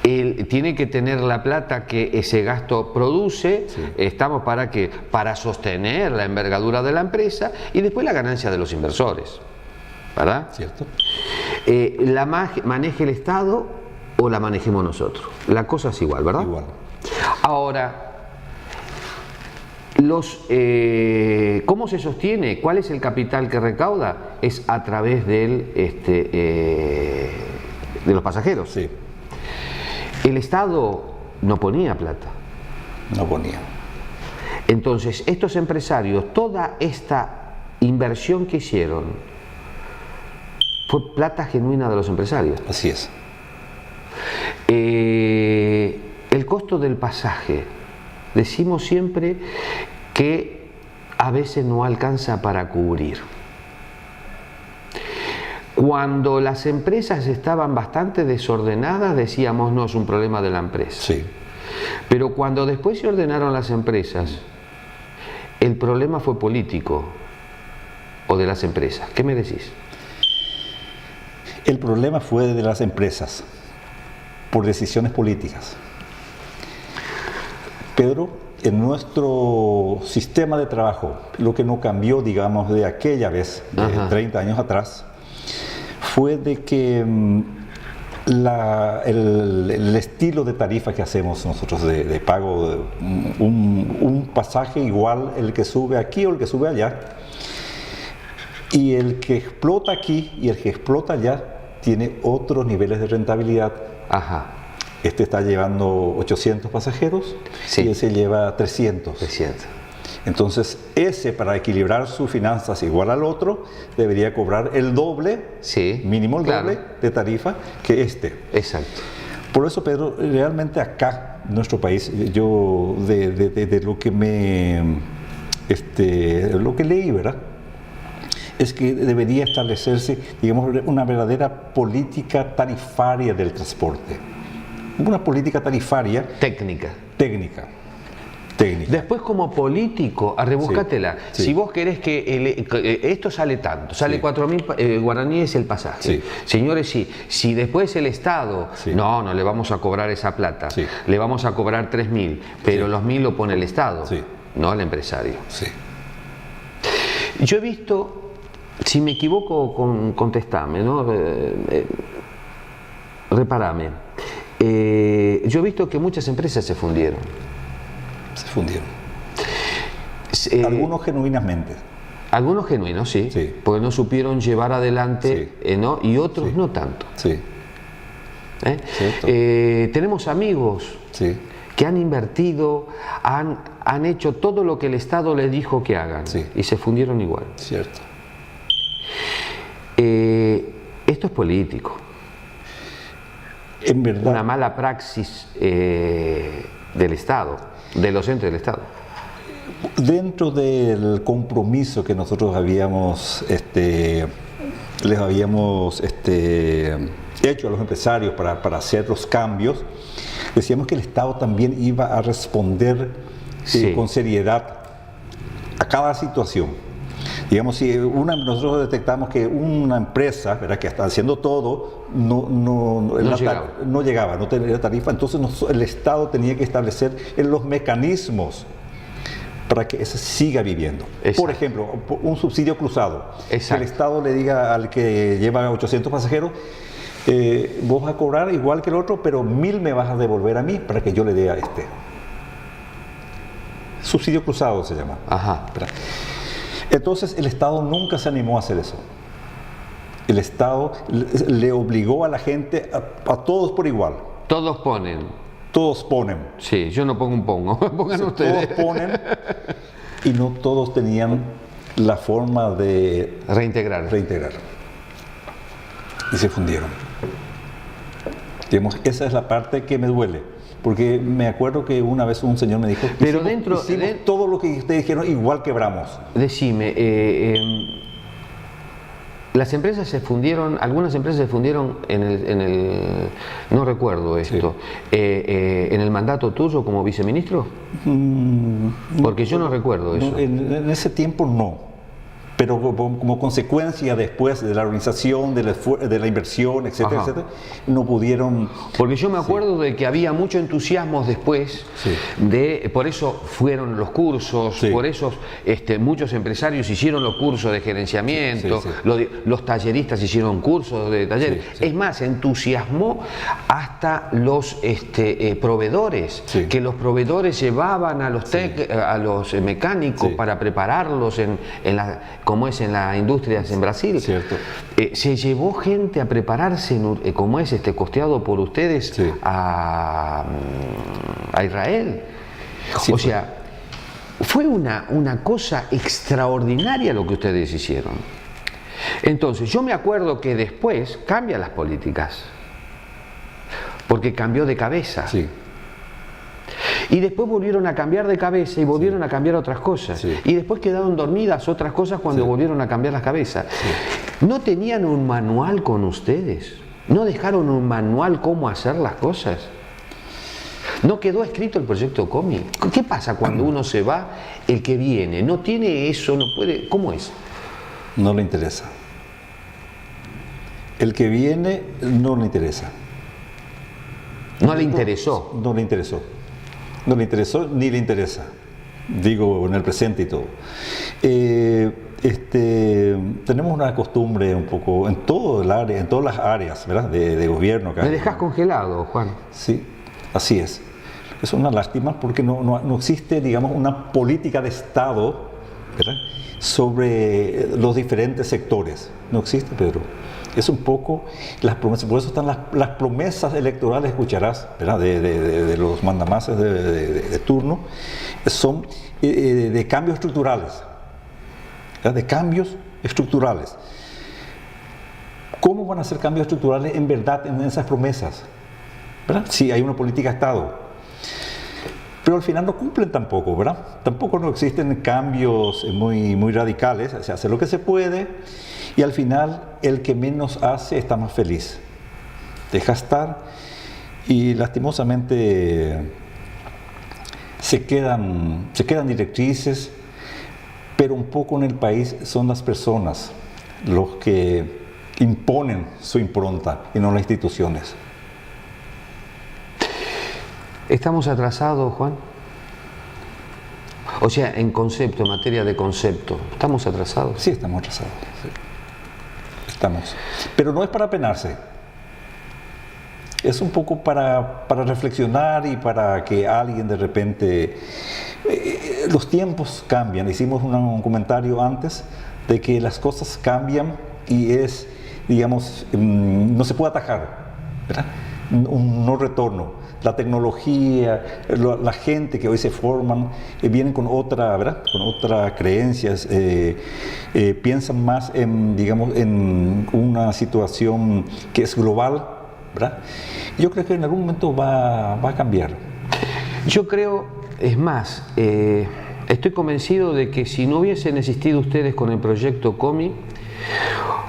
A: tiene que tener la plata que ese gasto produce, estamos para sostener la envergadura de la empresa y después la ganancia de los inversores, ¿verdad?
B: ¿Cierto?
A: ¿La maneje el Estado o la manejemos nosotros? La cosa es igual, ¿verdad?
B: Igual.
A: Ahora, ¿cómo se sostiene? ¿Cuál es el capital que recauda? Es a través de los pasajeros.
B: Sí.
A: El Estado no ponía plata.
B: No ponía.
A: Entonces, estos empresarios, toda esta inversión que hicieron, fue plata genuina de los empresarios.
B: Así es.
A: El costo del pasaje. Decimos siempre que a veces no alcanza para cubrir. Cuando las empresas estaban bastante desordenadas, decíamos no es un problema de la empresa.
B: Sí.
A: Pero cuando después se ordenaron las empresas, el problema fue político o de las empresas. ¿Qué me decís?
B: El problema fue de las empresas por decisiones políticas. Pedro, en nuestro sistema de trabajo, lo que no cambió, digamos, de aquella vez, de 30 años atrás, fue de que el estilo de tarifa que hacemos nosotros de pago, de un pasaje igual el que sube aquí o el que sube allá, y el que explota aquí y el que explota allá tiene otros niveles de rentabilidad.
A: Ajá.
B: Este está llevando 800 pasajeros y ese lleva 300. Entonces, ese, para equilibrar sus finanzas igual al otro, debería cobrar el doble, mínimo el doble de tarifa que este.
A: Exacto.
B: Por eso, Pedro, realmente acá, en nuestro país, yo de lo que lo que leí, ¿verdad? Es que debería establecerse, digamos, una verdadera política tarifaria del transporte. Una política tarifaria
A: Técnica.
B: técnica.
A: Después, como político, rebúscatela.
B: Sí.
A: Si vos querés que esto sale tanto, sale 4.000 guaraníes el pasaje.
B: Sí.
A: Señores, sí. Si después el Estado,
B: Sí.
A: no le vamos a cobrar esa plata,
B: Sí.
A: le vamos a cobrar 3.000, pero
B: Sí.
A: los 1.000 lo pone el Estado,
B: Sí.
A: no el empresario.
B: Sí.
A: Yo he visto, si me equivoco, contestame, ¿no? Reparame. Yo he visto que muchas empresas se fundieron.
B: Se fundieron. Algunos genuinamente.
A: Algunos genuinos, sí,
B: Sí.
A: porque no supieron llevar adelante, ¿no? Y otros
B: Sí.
A: no tanto.
B: Sí.
A: ¿eh?
B: Cierto.
A: Tenemos amigos
B: Sí.
A: que han invertido, han hecho todo lo que el Estado les dijo que hagan,
B: Sí.
A: y se fundieron igual.
B: Cierto.
A: Esto es político,
B: En verdad.
A: una mala praxis del Estado, de los entes del Estado.
B: Dentro del compromiso que nosotros les habíamos hecho a los empresarios para hacer los cambios, decíamos que el Estado también iba a responder
A: Sí.
B: con seriedad a cada situación. Digamos, si nosotros detectamos que una empresa, ¿verdad?, que está haciendo todo, no llegaba, no tenía tarifa, entonces el Estado tenía que establecer los mecanismos para que eso siga viviendo.
A: Exacto.
B: Por ejemplo, un subsidio cruzado.
A: Exacto.
B: Que el Estado le diga al que lleva 800 pasajeros, vos vas a cobrar igual que el otro, pero 1.000 me vas a devolver a mí para que yo le dé a este. Subsidio cruzado se llama.
A: Ajá.
B: ¿Verdad? Entonces el Estado nunca se animó a hacer eso. El Estado le obligó a la gente, a todos por igual.
A: Todos ponen.
B: Todos ponen.
A: Sí, yo no pongo un pongo, pongan ustedes.
B: Todos ponen y no todos tenían la forma de
A: Reintegrar.
B: Y se fundieron. Digamos, esa es la parte que me duele. Porque me acuerdo que una vez un señor me dijo,
A: Pero
B: hicimos todo lo que ustedes dijeron, igual quebramos.
A: Decime, las empresas se fundieron, algunas empresas se fundieron no recuerdo esto, en el mandato tuyo como viceministro, porque yo no recuerdo eso.
B: No, en ese tiempo no. Pero como consecuencia después de la organización, de la inversión, etcétera,
A: Ajá.
B: etcétera, no pudieron...
A: Porque yo me acuerdo de que había mucho entusiasmo después, por eso fueron los cursos,
B: Sí.
A: por eso muchos empresarios hicieron los cursos de gerenciamiento,
B: Sí.
A: los talleristas hicieron cursos de talleres.
B: Sí.
A: Es más, entusiasmó hasta los proveedores,
B: Sí.
A: que los proveedores llevaban a los mecánicos
B: Sí.
A: para prepararlos como es en las industrias en Brasil.
B: Cierto.
A: Se llevó gente a prepararse, como es costeado por ustedes,
B: Sí.
A: a Israel.
B: Sí,
A: o sea, fue una cosa extraordinaria lo que ustedes hicieron. Entonces, yo me acuerdo que después cambian las políticas, porque cambió de cabeza.
B: Sí.
A: Y después volvieron a cambiar de cabeza y volvieron a cambiar otras cosas.
B: Sí.
A: Y después quedaron dormidas otras cosas cuando
B: Sí.
A: volvieron a cambiar las cabezas. ¿No tenían un manual con ustedes? ¿No dejaron un manual cómo hacer las cosas? ¿No quedó escrito el proyecto COMI? ¿Qué pasa cuando uno se va, el que viene? ¿No tiene eso? ¿No puede? ¿Cómo es?
B: No le interesa. El que viene no le interesa.
A: ¿No le interesó?
B: No le interesó. No le interesó ni le interesa. Digo, en el presente y todo. Tenemos una costumbre un poco en todo el área, en todas las áreas, ¿verdad?, de gobierno.
A: Me dejás congelado, Juan.
B: Sí, así es. Es una lástima porque no existe, digamos, una política de Estado, ¿verdad?, sobre los diferentes sectores. No existe, Pedro. Es un poco las promesas, por eso están las promesas electorales, escucharás, ¿verdad?, de los mandamases de turno, son de cambios estructurales, ¿verdad?, de cambios estructurales. ¿Cómo van a ser cambios estructurales en verdad en esas promesas? ¿verdad? Sí, hay una política de Estado, pero al final no cumplen tampoco, ¿verdad? Tampoco no existen cambios muy radicales, se hace lo que se puede y al final el que menos hace está más feliz. Deja estar y lastimosamente se quedan directrices, pero un poco en el país son las personas los que imponen su impronta y no las instituciones.
A: ¿Estamos atrasados, Juan? O sea, en concepto, en materia de concepto, ¿estamos atrasados?
B: Sí, estamos atrasados. Sí. Estamos. Pero no es para penarse. Es un poco para reflexionar y para que alguien de repente... los tiempos cambian. Hicimos un comentario antes de que las cosas cambian y es, digamos, no se puede atajar, ¿verdad? Un no retorno. La tecnología, la gente que hoy se forman, vienen con otra, ¿verdad? Con otras creencias, piensan más en, digamos, en una situación que es global, ¿verdad? Yo creo que en algún momento va a cambiar.
A: Yo creo, es más, estoy convencido de que si no hubiesen existido ustedes con el proyecto COMI,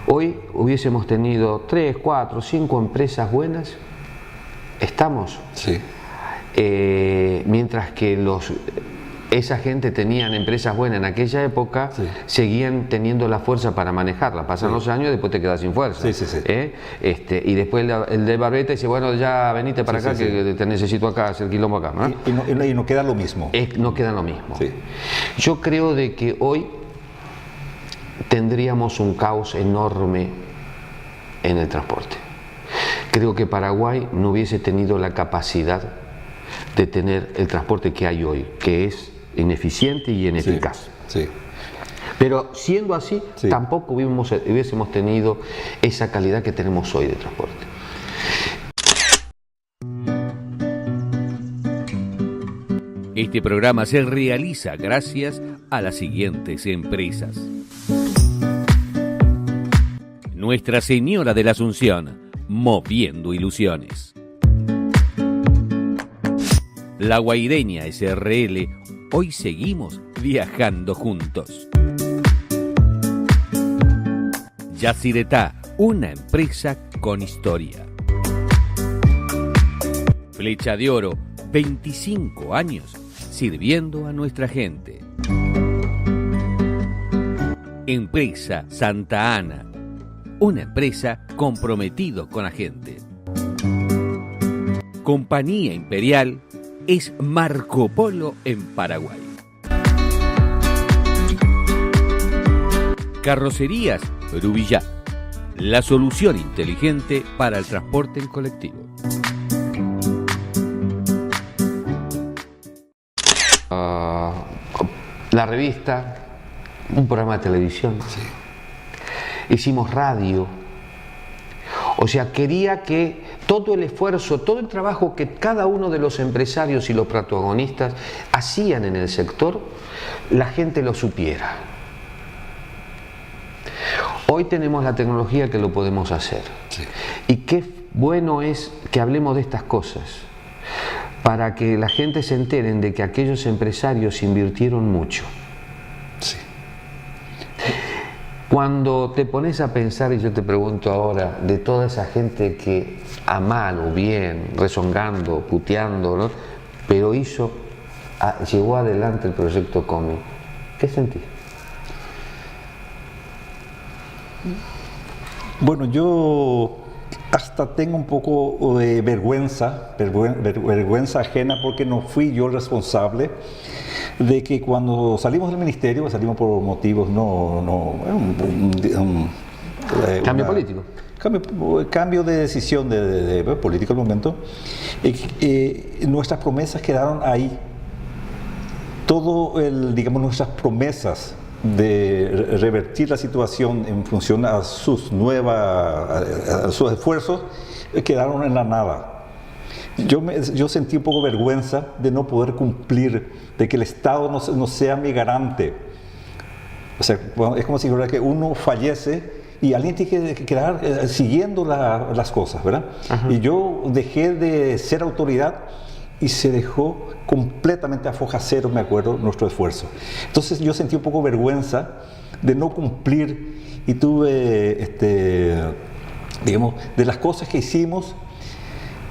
A: hoy hubiésemos tenido 3, 4, 5 empresas buenas. Estamos.
B: Sí.
A: Mientras que esa gente tenían empresas buenas en aquella época, sí, seguían teniendo la fuerza para manejarla. Pasan, sí, los años y después te quedas sin fuerza.
B: Sí, sí, sí.
A: Y después el de Barbeta dice, bueno, ya venite para, sí, acá, sí, que te necesito acá, hacer quilombo acá, ¿no?
B: Y no queda lo mismo.
A: No queda lo mismo.
B: Sí.
A: Yo creo de que hoy tendríamos un caos enorme en el transporte. Creo que Paraguay no hubiese tenido la capacidad de tener el transporte que hay hoy, que es ineficiente y ineficaz.
B: Sí, sí.
A: Pero siendo así,
B: sí,
A: tampoco hubiésemos tenido esa calidad que tenemos hoy de transporte.
C: Este programa se realiza gracias a las siguientes empresas: Nuestra Señora de la Asunción, moviendo ilusiones. La Guaireña SRL, hoy seguimos viajando juntos. Yacyretá, una empresa con historia. Flecha de Oro, 25 años sirviendo a nuestra gente. Empresa Santa Ana, una empresa comprometido con la gente. Compañía Imperial es Marco Polo en Paraguay. Carrocerías Rubillá, la solución inteligente para el transporte en colectivo.
A: La revista, un programa de televisión.
B: Sí.
A: Hicimos radio. O sea, quería que todo el esfuerzo, todo el trabajo que cada uno de los empresarios y los protagonistas hacían en el sector, la gente lo supiera. Hoy tenemos la tecnología que lo podemos hacer.
B: Sí.
A: Y qué bueno es que hablemos de estas cosas, para que la gente se enteren de que aquellos empresarios invirtieron mucho.
B: Sí.
A: Cuando te pones a pensar, y yo te pregunto ahora, de toda esa gente que a mal o bien, rezongando, puteando, ¿no?, pero llevó adelante el proyecto COMI, ¿qué sentís?
B: Bueno, yo hasta tengo un poco de vergüenza ajena, porque no fui yo el responsable de que cuando salimos del ministerio, salimos por motivos
A: cambio político.
B: Cambio de decisión de político al momento. Nuestras promesas quedaron ahí. Nuestras promesas de revertir la situación en función a sus esfuerzos quedaron en la nada. Yo sentí un poco vergüenza de no poder cumplir, de que el Estado no sea mi garante. O sea, es como si fuera que uno fallece y alguien tiene que quedar siguiendo las cosas, ¿verdad? Ajá. Y yo dejé de ser autoridad y se dejó completamente a foja cero, me acuerdo, nuestro esfuerzo. Entonces yo sentí un poco vergüenza de no cumplir y tuve, digamos, de las cosas que hicimos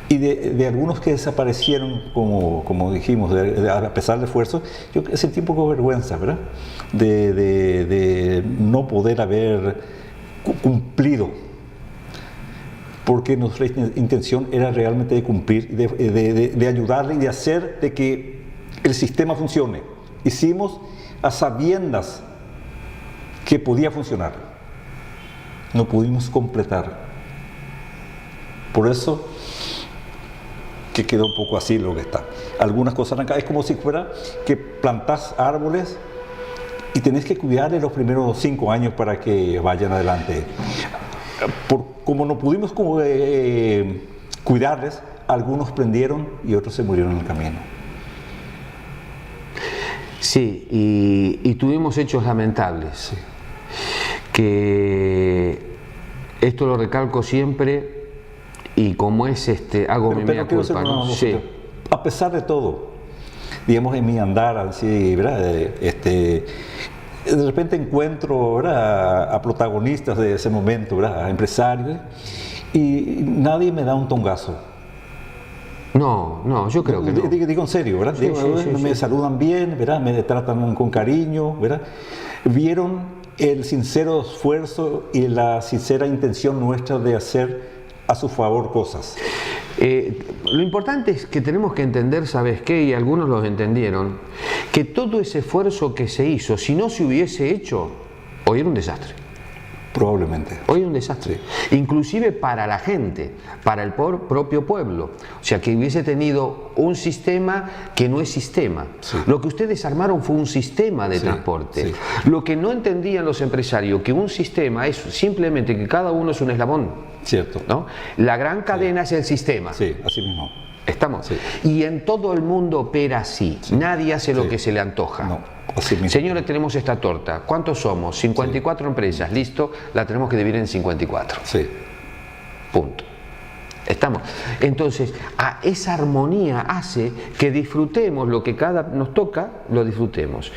B: y de algunos que desaparecieron, como dijimos, a pesar del esfuerzo, yo sentí un poco de vergüenza, ¿verdad? De no poder haber cumplido, porque nuestra intención era realmente de cumplir, de ayudarle y de hacer de que el sistema funcione. Hicimos a sabiendas que podía funcionar. No pudimos completar. Por eso que quedó un poco así lo que está. Algunas cosas arrancadas, es como si fuera que plantás árboles y tenés que cuidarles los primeros 5 años para que vayan adelante. Como no pudimos cuidarles, algunos prendieron y otros se murieron en el camino.
A: Sí, y tuvimos hechos lamentables, sí, que esto lo recalco siempre. Y como es, hago mi mea culpa, ¿no? Sí.
B: A pesar de todo, digamos, en mi andar, así, ¿verdad? De repente encuentro, ¿verdad?, a protagonistas de ese momento, ¿verdad?, a empresarios, y nadie me da un tongazo.
A: No, yo creo que no.
B: Digo en serio, ¿verdad?
A: Sí,
B: me saludan bien, ¿verdad? Me tratan con cariño, ¿verdad? Vieron el sincero esfuerzo y la sincera intención nuestra de hacer a su favor cosas.
A: Lo importante es que tenemos que entender, ¿sabes qué? Y algunos los entendieron, que todo ese esfuerzo que se hizo, si no se hubiese hecho, hoy era un desastre.
B: Probablemente.
A: Hoy es un desastre. Sí. Inclusive para la gente, para el propio pueblo. O sea, que hubiese tenido un sistema que no es sistema. Sí. Lo que ustedes armaron fue un sistema de transporte. Sí. Lo que no entendían los empresarios, que un sistema es simplemente que cada uno es un eslabón.
B: Cierto.
A: ¿No? La gran cadena es el sistema.
B: Sí, así mismo.
A: ¿Estamos? Sí. Y en todo el mundo opera así. Sí. Nadie hace lo que se le antoja.
B: No.
A: Señores, tenemos esta torta. ¿Cuántos somos? 54 empresas. Listo, la tenemos que dividir en 54.
B: Sí.
A: Punto. ¿Estamos? Entonces, esa armonía hace que disfrutemos lo que cada nos toca, lo disfrutemos.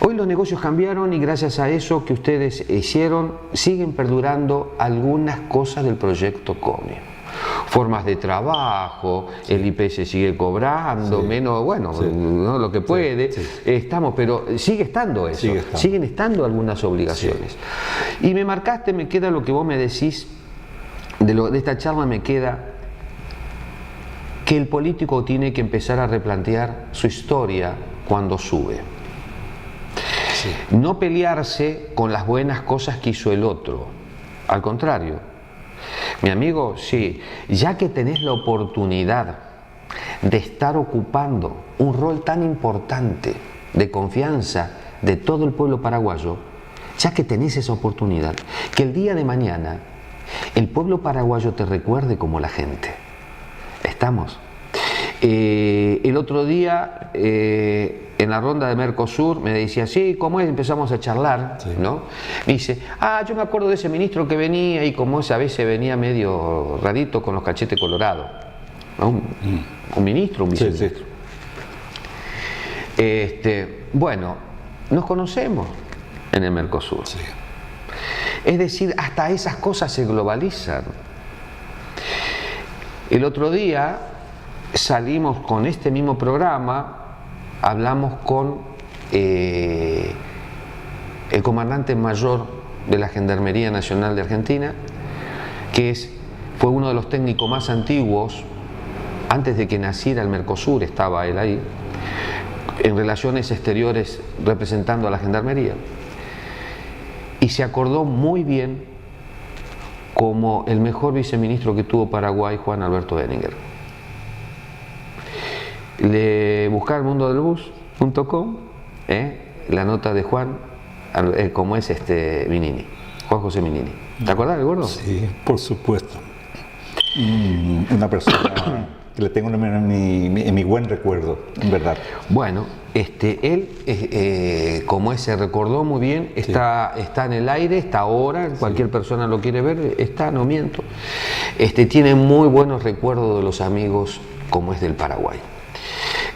A: Hoy los negocios cambiaron y gracias a eso que ustedes hicieron, siguen perdurando algunas cosas del proyecto COME. Formas de trabajo, sí. El IP se sigue cobrando, sí. Menos, bueno, sí. ¿No? Lo que puede, sí. Estamos, pero sigue estando eso, siguen estando algunas obligaciones. Sí. Y me marcaste, me queda lo que vos me decís, de esta charla me queda que el político tiene que empezar a replantear su historia cuando sube. Sí. No pelearse con las buenas cosas que hizo el otro, al contrario. Mi amigo, sí, ya que tenés la oportunidad de estar ocupando un rol tan importante de confianza de todo el pueblo paraguayo, ya que tenés esa oportunidad, que el día de mañana el pueblo paraguayo te recuerde como la gente. ¿Estamos? El otro día en la ronda de Mercosur me decía, sí, ¿cómo es? Empezamos a charlar, sí. ¿No? Me dice, yo me acuerdo de ese ministro que venía y como esa vez se venía medio rarito con los cachetes colorados, ¿no? Un ministro, un viceministro. Sí. Bueno, nos conocemos en el Mercosur. Sí. Es decir, hasta esas cosas se globalizan. El otro día salimos con este mismo programa, hablamos con el comandante mayor de la Gendarmería Nacional de Argentina, que fue uno de los técnicos más antiguos, antes de que naciera el Mercosur estaba él ahí, en relaciones exteriores representando a la Gendarmería. Y se acordó muy bien como el mejor viceministro que tuvo Paraguay, Juan Alberto Benninger. Le buscá al mundodelbus.com la nota de Juan, como es Minini, Juan José Minini. ¿Te acordás del gordo?
B: Sí, por supuesto. Una persona que le tengo en mi buen recuerdo, en verdad.
A: Bueno, él, como se recordó muy bien, está en el aire, está ahora, cualquier persona lo quiere ver, está, no miento. Tiene muy buenos recuerdos de los amigos, como es del Paraguay.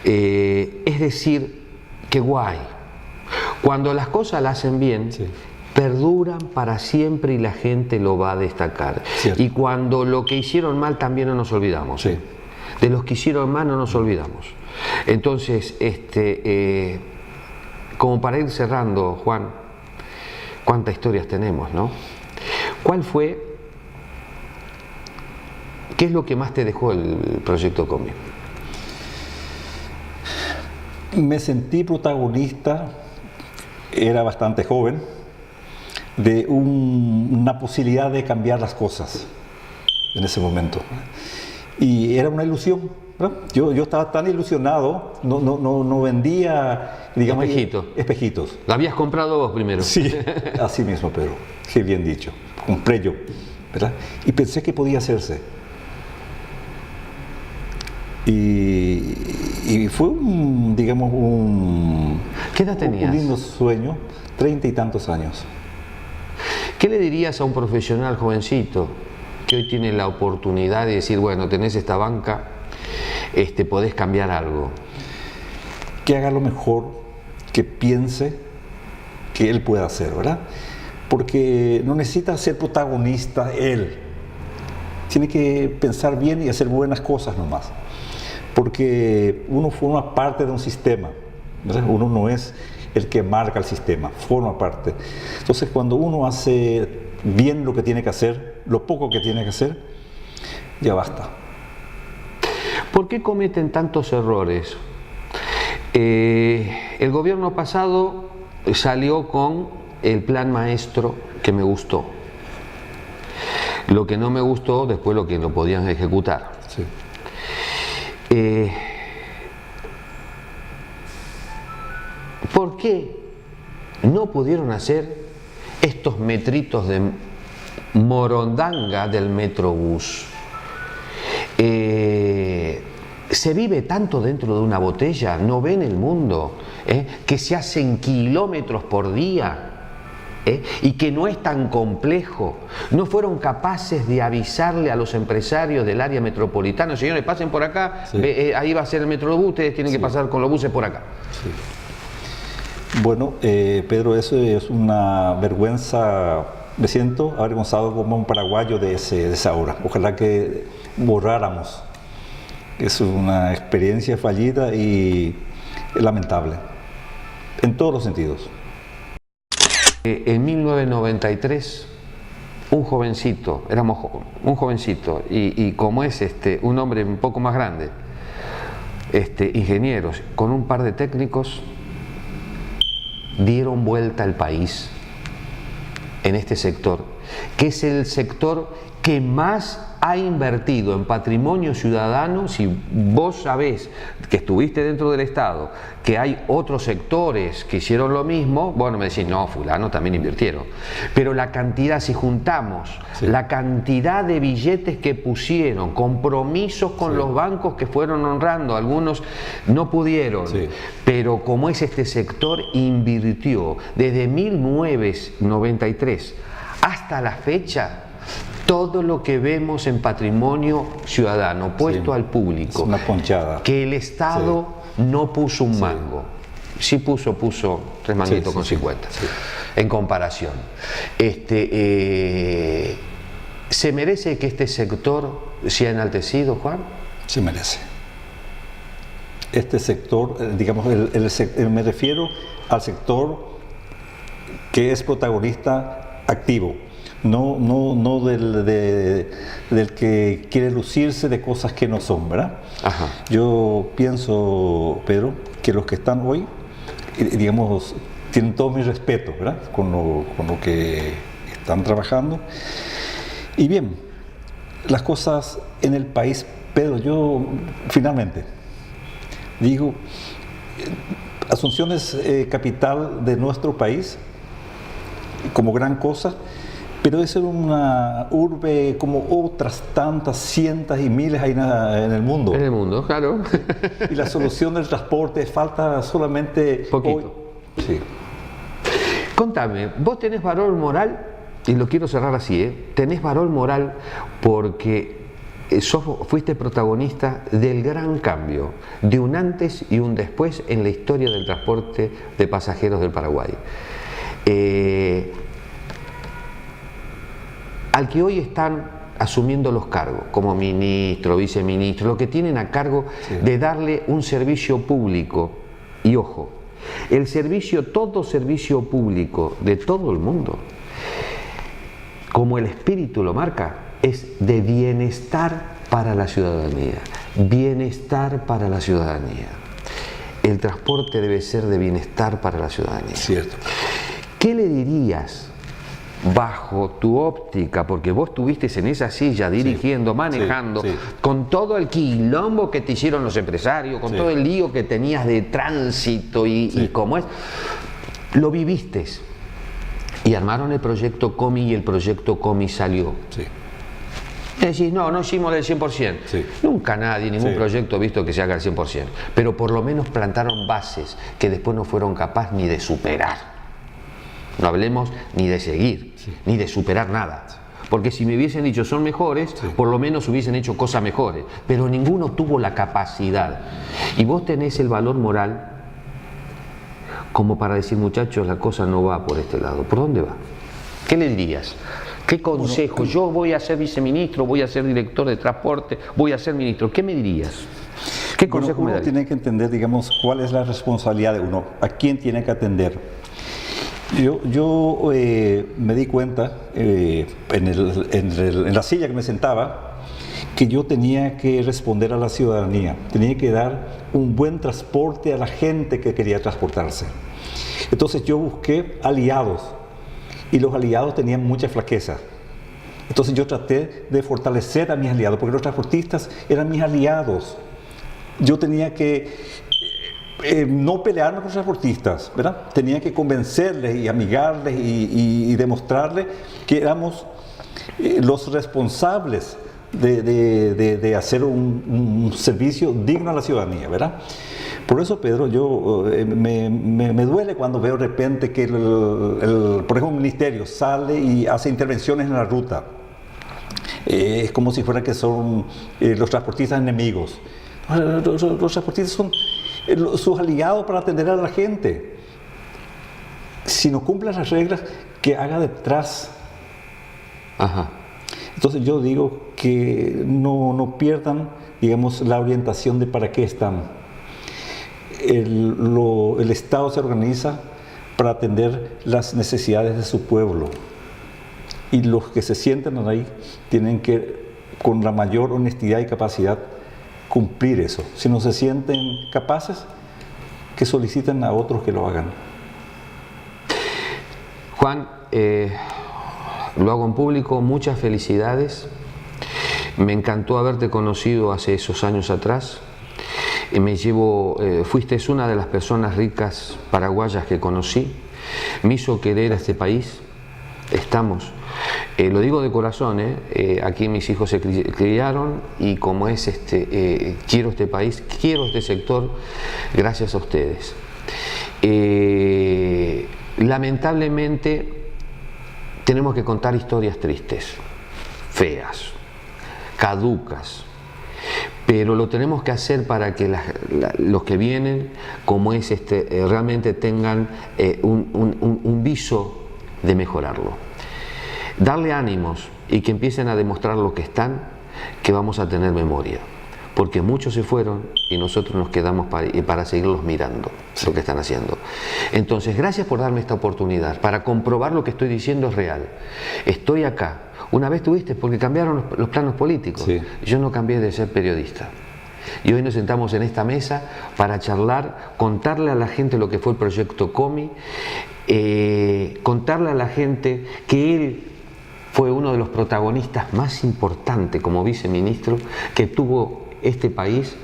A: Es decir, que guay. Cuando las cosas las hacen bien, perduran para siempre y la gente lo va a destacar.
B: Cierto.
A: Y cuando lo que hicieron mal también no nos olvidamos.
B: Sí.
A: De los que hicieron mal no nos olvidamos. Entonces, como para ir cerrando, Juan, cuántas historias tenemos, ¿no? ¿Qué es lo que más te dejó el proyecto Comi?
B: Me sentí protagonista, era bastante joven, de una posibilidad de cambiar las cosas en ese momento. Y era una ilusión, ¿no? Yo estaba tan ilusionado, no vendía, digamos, espejitos.
A: ¿La habías comprado vos primero?
B: Sí, así mismo, Pedro, qué bien dicho. Compré yo, ¿verdad? Y pensé que podía hacerse. Y fue
A: ¿Qué edad tenías?
B: Un lindo sueño, 30 y tantos años.
A: ¿Qué le dirías a un profesional jovencito que hoy tiene la oportunidad de decir, bueno, tenés esta banca, podés cambiar algo?
B: Que haga lo mejor, que piense que él puede hacer, ¿verdad? Porque no necesita ser protagonista él. Tiene que pensar bien y hacer buenas cosas nomás. Porque uno forma parte de un sistema, ¿verdad? Uno no es el que marca el sistema, forma parte. Entonces, cuando uno hace bien lo que tiene que hacer, lo poco que tiene que hacer, ya basta.
A: ¿Por qué cometen tantos errores? El gobierno pasado salió con el plan maestro que me gustó. Lo que no me gustó, después lo que no podían ejecutar.
B: Sí.
A: ¿Por qué no pudieron hacer estos metritos de morondanga del Metrobús? Se vive tanto dentro de una botella, no ven el mundo, que se hacen kilómetros por día. Y que no es tan complejo. No fueron capaces de avisarle a los empresarios del área metropolitana, señores, pasen por acá,
B: sí.
A: Ahí va a ser el Metrobús, ustedes tienen que pasar con los buses por acá.
B: Sí. Bueno, Pedro, eso es una vergüenza. Me siento avergonzado como un paraguayo de esa hora. Ojalá que borráramos. Es una experiencia fallida y lamentable, en todos los sentidos.
A: En 1993, un jovencito, un jovencito, y como es un hombre un poco más grande, ingenieros, con un par de técnicos, dieron vuelta al país en este sector, que es el sector que más ha invertido en patrimonio ciudadano. Si vos sabés que estuviste dentro del Estado, que hay otros sectores que hicieron lo mismo, bueno, me decís, no, fulano también invirtieron. Pero la cantidad, si juntamos la cantidad de billetes que pusieron, compromisos con los bancos que fueron honrando, algunos no pudieron, pero como es este sector, invirtió desde 1993 hasta la fecha todo lo que vemos en patrimonio ciudadano puesto al público.
B: Es una ponchada.
A: Que el Estado no puso un mango. Sí puso 3 manguitos con 50. En comparación. ¿Se merece que este sector sea enaltecido, Juan?
B: Se merece. Este sector, digamos, me refiero al sector que es protagonista activo. No del que quiere lucirse de cosas que no son, ¿verdad?
A: Ajá.
B: Yo pienso, Pedro, que los que están hoy, digamos, tienen todo mi respeto, ¿verdad? Con lo que están trabajando. Y bien, las cosas en el país, Pedro, yo finalmente digo, Asunción es capital de nuestro país como gran cosa, Pero eso es una urbe como otras tantas, cientos y miles hay en el mundo.
A: En el mundo, claro.
B: Y la solución del transporte falta solamente...
A: Poquito.
B: Sí.
A: Contame, vos tenés valor moral, y lo quiero cerrar así, tenés valor moral porque fuiste protagonista del gran cambio, de un antes y un después en la historia del transporte de pasajeros del Paraguay. Al que hoy están asumiendo los cargos, como ministro, viceministro, lo que tienen a cargo de darle un servicio público, y ojo, todo servicio público de todo el mundo, como el espíritu lo marca, es de bienestar para la ciudadanía. Bienestar para la ciudadanía. El transporte debe ser de bienestar para la ciudadanía.
B: Cierto.
A: ¿Qué le dirías bajo tu óptica, porque vos estuviste en esa silla dirigiendo, manejando, con todo el quilombo que te hicieron los empresarios, con todo el lío que tenías de tránsito y cómo es, lo viviste, y armaron el proyecto COMI y el proyecto COMI salió. Decís, no hicimos del 100%. Nunca nadie, ningún proyecto ha visto que se haga al 100%, pero por lo menos plantaron bases que después no fueron capaces ni de superar. No hablemos ni de seguir, ni de superar nada. Porque si me hubiesen dicho son mejores, por lo menos hubiesen hecho cosas mejores. Pero ninguno tuvo la capacidad. Y vos tenés el valor moral como para decir, muchachos, la cosa no va por este lado. ¿Por dónde va? ¿Qué le dirías? ¿Qué consejo? Yo voy a ser viceministro, voy a ser director de transporte, voy a ser ministro. ¿Qué me dirías? ¿Qué consejo me darías?
B: Uno tiene que entender, digamos, cuál es la responsabilidad de uno, a quién tiene que atender. Yo me di cuenta en la silla que me sentaba que yo tenía que responder a la ciudadanía, tenía que dar un buen transporte a la gente que quería transportarse. Entonces yo busqué aliados y los aliados tenían mucha flaqueza. Entonces yo traté de fortalecer a mis aliados porque los transportistas eran mis aliados. Yo tenía que no pelearme con los transportistas, ¿verdad? Tenía que convencerles y amigarles y demostrarles que éramos los responsables de hacer un servicio digno a la ciudadanía, ¿verdad? Por eso, Pedro, yo me duele cuando veo de repente que, por ejemplo, un ministerio sale y hace intervenciones en la ruta. Es como si fuera que son los transportistas enemigos. Los transportistas son sus aliados para atender a la gente. Si no cumplen las reglas, que haga detrás. Entonces yo digo que no pierdan, digamos, la orientación de para qué están. El Estado se organiza para atender las necesidades de su pueblo, y los que se sienten ahí tienen que, con la mayor honestidad y capacidad, cumplir eso. Si no se sienten capaces, que soliciten a otros que lo hagan.
A: Juan, lo hago en público, muchas felicidades. Me encantó haberte conocido hace esos años atrás. Fuiste una de las personas ricas paraguayas que conocí. Me hizo querer a este país. Estamos. Lo digo de corazón, aquí mis hijos se criaron, y como es quiero este país, quiero este sector, gracias a ustedes. Lamentablemente tenemos que contar historias tristes, feas, caducas, pero lo tenemos que hacer para que los que vienen, como es realmente tengan un viso de mejorarlo. Darle ánimos y que empiecen a demostrar lo que están, que vamos a tener memoria, porque muchos se fueron y nosotros nos quedamos para seguirlos mirando lo que están haciendo. Entonces, gracias por darme esta oportunidad para comprobar lo que estoy diciendo es real. Estoy acá. Una vez tuviste, porque cambiaron los planos políticos. Yo no cambié de ser periodista. Y hoy nos sentamos en esta mesa para charlar, contarle a la gente lo que fue el proyecto COMI, contarle a la gente que él fue uno de los protagonistas más importantes como viceministro que tuvo este país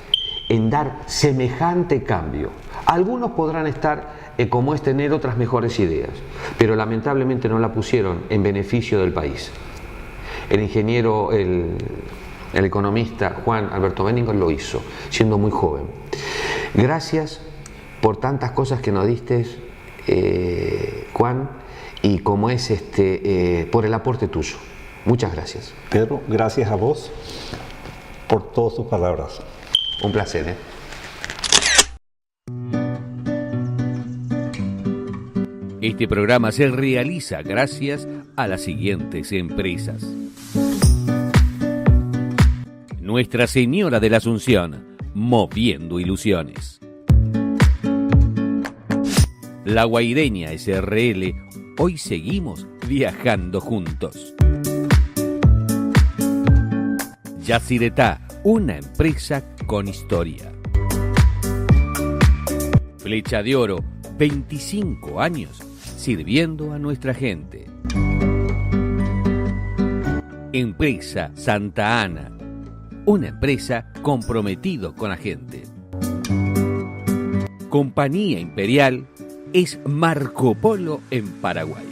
A: en dar semejante cambio. Algunos podrán estar como es tener otras mejores ideas, pero lamentablemente no la pusieron en beneficio del país. El ingeniero, el economista Juan Alberto Benninger lo hizo, siendo muy joven. Gracias por tantas cosas que nos diste, Juan, y como es por el aporte tuyo. Muchas gracias.
B: Pedro, gracias a vos por todas tus palabras.
A: Un placer,
C: Este programa se realiza gracias a las siguientes empresas: Nuestra Señora de la Asunción, moviendo ilusiones. La Guaireña SRL, hoy seguimos viajando juntos. Yacyretá, una empresa con historia. Flecha de Oro, 25 años sirviendo a nuestra gente. Empresa Santa Ana, una empresa comprometido con la gente. Compañía Imperial es Marco Polo en Paraguay.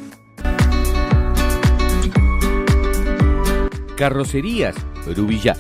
C: Carrocerías Rubillá.